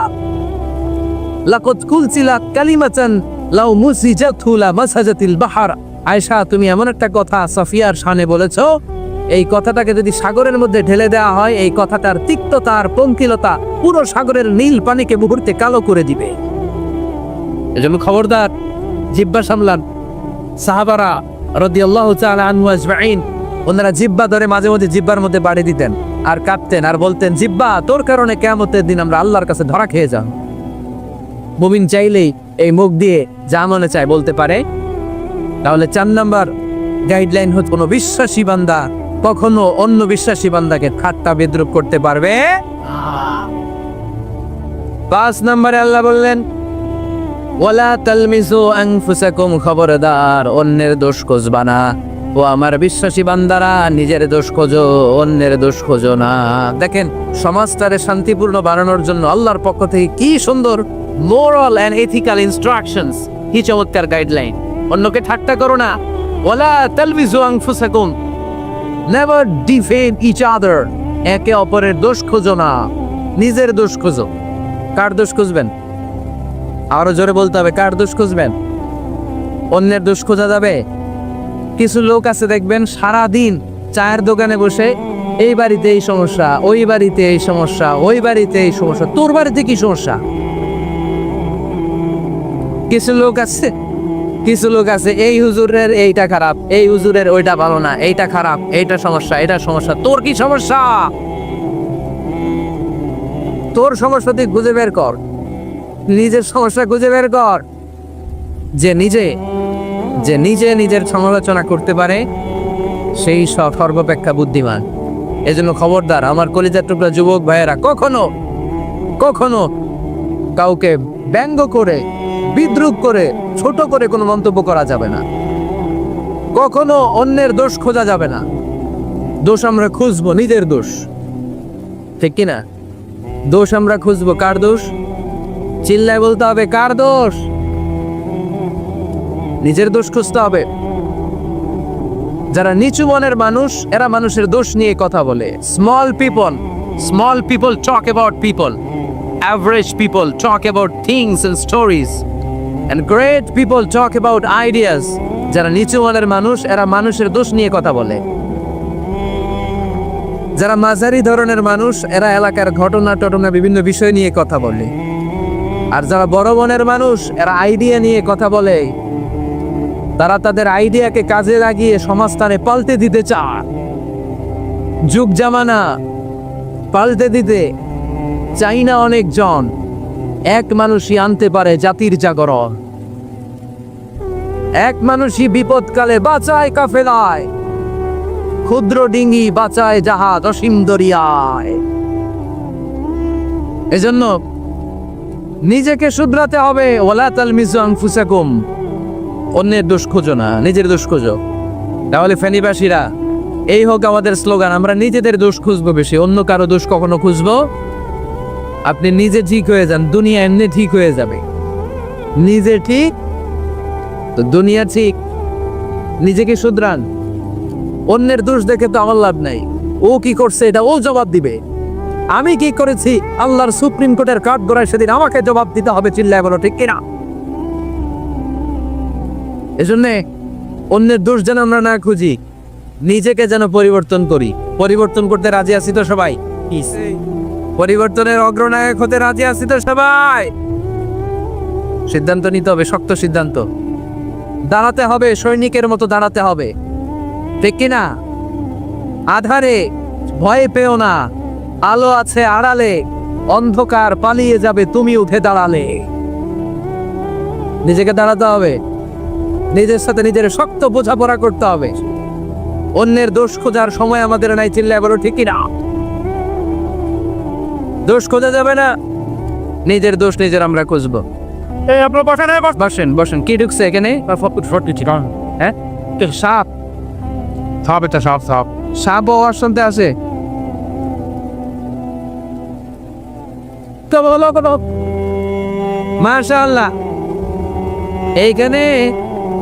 লাকাদ কুলতিলা কালিমাতান লাউ মুসিজাতু লা মাসাজাতিল বাহর। আয়েশা, তুমি এমন একটা কথা সফিয়ার শানে বলেছো, এই কথাটাকে যদি সাগরের মধ্যে ঢেলে দেওয়া হয়, এই কথাটার তিক্ততা আর পঙ্কিলতা পুরো সাগরের নীল পানিকে মুহূর্তে কালো করে দিবে। এজন্য খবরদার, জিহ্বা সামলান। সাহাবারা রাদিয়াল্লাহু তাআলা আনহু আজমাইন, ওনারা জিহ্বা ধরে মাঝে মাঝে জিহ্বার মধ্যে বাড়ি দিতেন আর কাঁপতেন আর বলতেন, জিহ্বা তোর কারণে কিয়ামতের দিন আমরা আল্লাহর কাছে ধরা খেয়ে যাব। মুমিন চাইলেই এই মুখ দিয়ে যা মনে চায় বলতে পারে। তাহলে 4 নাম্বার গাইডলাইন হচ্ছে, কোনো বিশ্বাসী বান্দা কখনো অন্য বিশ্বাসী বান্দাকে ঠাট্টা বিদ্রুপ করতে পারবে। 5 নম্বরে আল্লাহ বললেন, ওয়ালা তালমিজু আনফুসাকুম, খবরদার অন্যের দোষ খুঁজবা না। ও আমার বিশ্বাসী বান্দারা, নিজের দোষ খোঁজো, অন্যের দোষ খোঁজো না। দেখেন, সমাজটারে শান্তিপূর্ণ বানানোর জন্য আল্লাহর পক্ষ থেকে কি সুন্দর মোরাল এন্ড এথিক্যাল ইনস্ট্রাকশনস, কি চমৎকার গাইডলাইন। অন্যকে ঠাট্টা করো না, ওয়ালা তালবিজু আনফুসাকুম, নেভার ডিফেম ইচ আদার, একে অপরের দোষ খোঁজো না, নিজের দোষ খোঁজো। কার দোষ খুঁজবেন? আরো জোরে বলতে হবে, কার দোষ খুঁজবেন? অন্যের দোষ খোঁজা যাবে? কিছু লোক আছে দেখবেন সারা দিন চায়ের দোকানে বসে এই বাড়িতে এই সমস্যা, ওই বাড়িতে এই সমস্যা, ওই বাড়িতে এই সমস্যা, তোর বাড়িতে কি সমস্যা? কিছু লোক আছে এই হুজুরের এইটা খারাপ, এই হুজুরের ওইটা ভালো না, এইটা খারাপ, এইটা সমস্যা, এটা সমস্যা। তোর কি সমস্যা? তোর সমস্যা তুই খুঁজে বের কর, নিজের সমস্যা খুঁজে বের কর। যে নিজে নিজের সমালোচনা করতে পারে সেই সর্বাপেক্ষা বুদ্ধিমান। এজন্য খবরদার আমার কলিজার টুকরা যুবক ভাইয়েরা, কখনো কাউকে ব্যঙ্গ করে, বিদ্রুপ করে, ছোট করে কোনো মন্তব্য করা যাবে না। কখনো অন্যের দোষ খোঁজা যাবে না। দোষ আমরা খুঁজবো, নিজের দোষ, ঠিক কিনা? দোষ আমরা খুঁজবো, কার দোষ? চিল্লায় বলতে হবে, কার দোষ? নিজের দোষ খুঁজতে হবে। যারা নিচু মনের মানুষ, এরা মানুষের দোষ নিয়ে কথা বলে। Small people talk about people, average people talk about things and stories, and great people talk about ideas. যারা নিচু মনের মানুষ, এরা মানুষের দোষ নিয়ে কথা বলে। যারা মাঝারি ধরনের মানুষ, এরা এলাকার ঘটনা বিভিন্ন বিষয় নিয়ে কথা বলে। আর যারা বড় মনের মানুষ, এরা আইডিয়া নিয়ে কথা বলে। তারা তাদের আইডিয়াকে কাজে লাগিয়ে সমাজটারে পাল্টে দিতে চায়। যুগ জামানা পাল্টে দিতে চাই না অনেকজন, এক মানুষই আনতে পারে জাতির জাগরণ। এক মানুষই বিপদকালে বাঁচায় কাফেলায়, ক্ষুদ্র ডিঙ্গি বাঁচায় জাহাজ অসীম দরিয়ায়। এজন্য নিজেকে শুধরাতে হবে। ওয়ালা তালমিজু আনফুসাকুম, অন্যের দোষ খোঁজো না, নিজের দোষ খোঁজো। তাহলে ফেনীবাসীরা, এই হোক আমাদের স্লোগান, আমরা নিজেদের দোষ খুঁজবো বেশি, অন্য কারো দোষ কখনো খুঁজবো? আপনি নিজে ঠিক হয়ে যান, দুনিয়া এমনি ঠিক হয়ে যাবে। নিজে ঠিক তো দুনিয়া ঠিক। নিজেকে শুধরান। অন্যের দোষ দেখে তো আমার লাভ নাই। ও কি করছে এটা ও জবাব দিবে, আমি কি করেছি আল্লাহর সুপ্রিম কোর্টের কাঠ গড়ায় সেদিন আমাকে জবাব দিতে হবে। চিল্লায় বলো, ঠিক কিনা? এজন্য অন্যের দোষ যেন আমরা না খুঁজি, নিজেকে যেন পরিবর্তন করি। পরিবর্তন করতে রাজি আছি তো সবাই? পরিবর্তনের অগ্রনায়ক হতে রাজি আছি তো সবাই? সিদ্ধান্ত নিতে হবে, শক্ত সিদ্ধান্ত। দাঁড়াতে হবে, সৈনিকের মতো দাঁড়াতে হবে, ঠিক কিনা? আধারে ভয় পেও না, আলো আছে আড়ালে, অন্ধকার পালিয়ে যাবে তুমি উঠে দাঁড়ালে। নিজেকে দাঁড়াতে হবে, নিজের সাথে নিজের শক্ত বোঝাপড়া করতে হবে। অন্যের দোষ খোঁজার সময় আমাদের নাই। চিল্লায় বলো, ঠিক কিনা? দোষ খোঁজা যাবে না, নিজের দোষ নিজের আমরা খুঁজবো। বসেন বসেন। কি ঢুকছে এখানে? হ্যাঁ, সাপ। সাপ হওয়ার শুনতে আছে। মাশাআল্লাহ,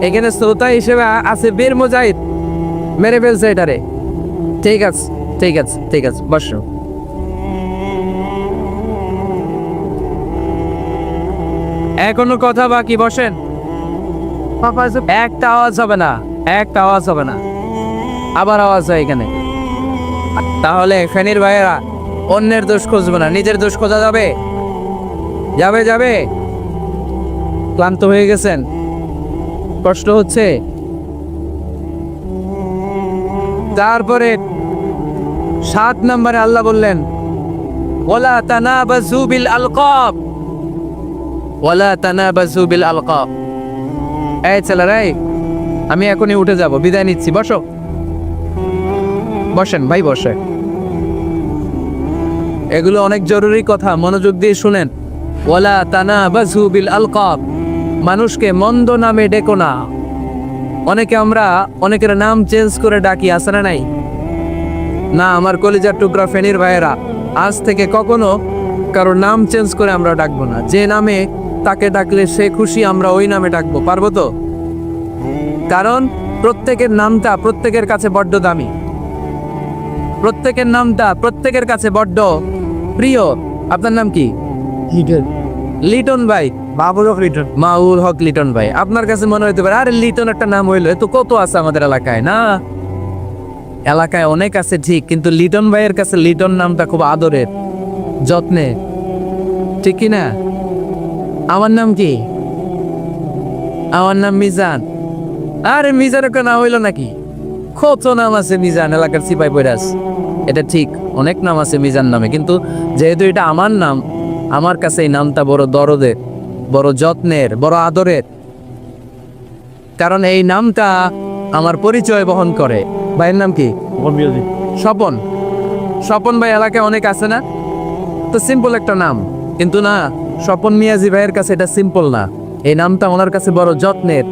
এইখানে শ্রোতা হিসেবে আছে বীর মুজাহিদ, মেরে ফেলছে এটারে। ঠিক আছে, বসো। এখনো কথা বাকি, বসেন। একটা আওয়াজ হবে না, আবার আওয়াজ হয় এখানে। তাহলে ফেনীর ভাইয়েরা, অন্যের দোষ খুঁজবে না, নিজের দোষ খোঁজা যাবে? যাবে। ক্লান্ত হয়ে গেছেন? কষ্ট হচ্ছে? তারপরে 7 নম্বরে আল্লাহ বললেন, ওয়ালা তানাবাজু বিল আলকাব। এই ছেলেরা, আমি এখনই উঠে যাব, বিদায় নিচ্ছি। বসেন ভাই, বসে। এগুলো অনেক জরুরি কথা, মনোযোগ দিয়ে শুনেন। ওয়ালা তানাবাজু বিল আলকাব, মানুষকে মন্দ নামে ডেকো না। অনেকে আমরা অনেকের নাম চেঞ্জ করে ডাকি, আছে না নাই? না, আমার কলিজার টুকরা ফেনীর ভাইয়েরা, আজ থেকে কখনো কারো নাম চেঞ্জ করে আমরা ডাকবো না। যে নামে তাকে ডাকলে সে খুশি, আমরা ওই নামে ডাকবো। পারবো তো? কারণ প্রত্যেকের নামটা প্রত্যেকের কাছে বড্ড দামি, প্রত্যেকের নামটা প্রত্যেকের কাছে বড্ড প্রিয়। আপনার নাম কি? লিটন ভাই। বাবুল হক লিটন। মাউল হক লিটন ভাই। আপনার কাছে মনে হতে পারে আরে লিটন একটা নাম হইলো, তো কত আছে আমাদের এলাকায়। না, এলাকায় অনেক আছে ঠিক, কিন্তু লিটন ভাইয়ের কাছে লিটন নামটা খুব আদরের, যত্নে, ঠিক কি না? আমার নাম কি? আমার নাম মিজান। আরে মিজান একটা নাম হইলো নাকি? কত নাম আছে মিজান, এলাকার সিপাই পৈরাস। এটা ঠিক, অনেক নাম আছে মিজান নামে, কিন্তু যেহেতু এটা আমার নাম, আমার কাছে এই নামটা বড় দরদের, বড় যত্নের, বড় আদরের। কারণ এই নামটা আমার পরিচয় বহন করে। ভাইয়ের নাম কি? স্বপন। স্বপন ভাই এলাকায় অনেক আছে না? তো সিম্পল একটা নাম, কিন্তু না, স্বপন মিয়াজি ভাইয়ের কাছে এটা সিম্পল না। এই নামটা ওনার কাছে বড় যত্নের,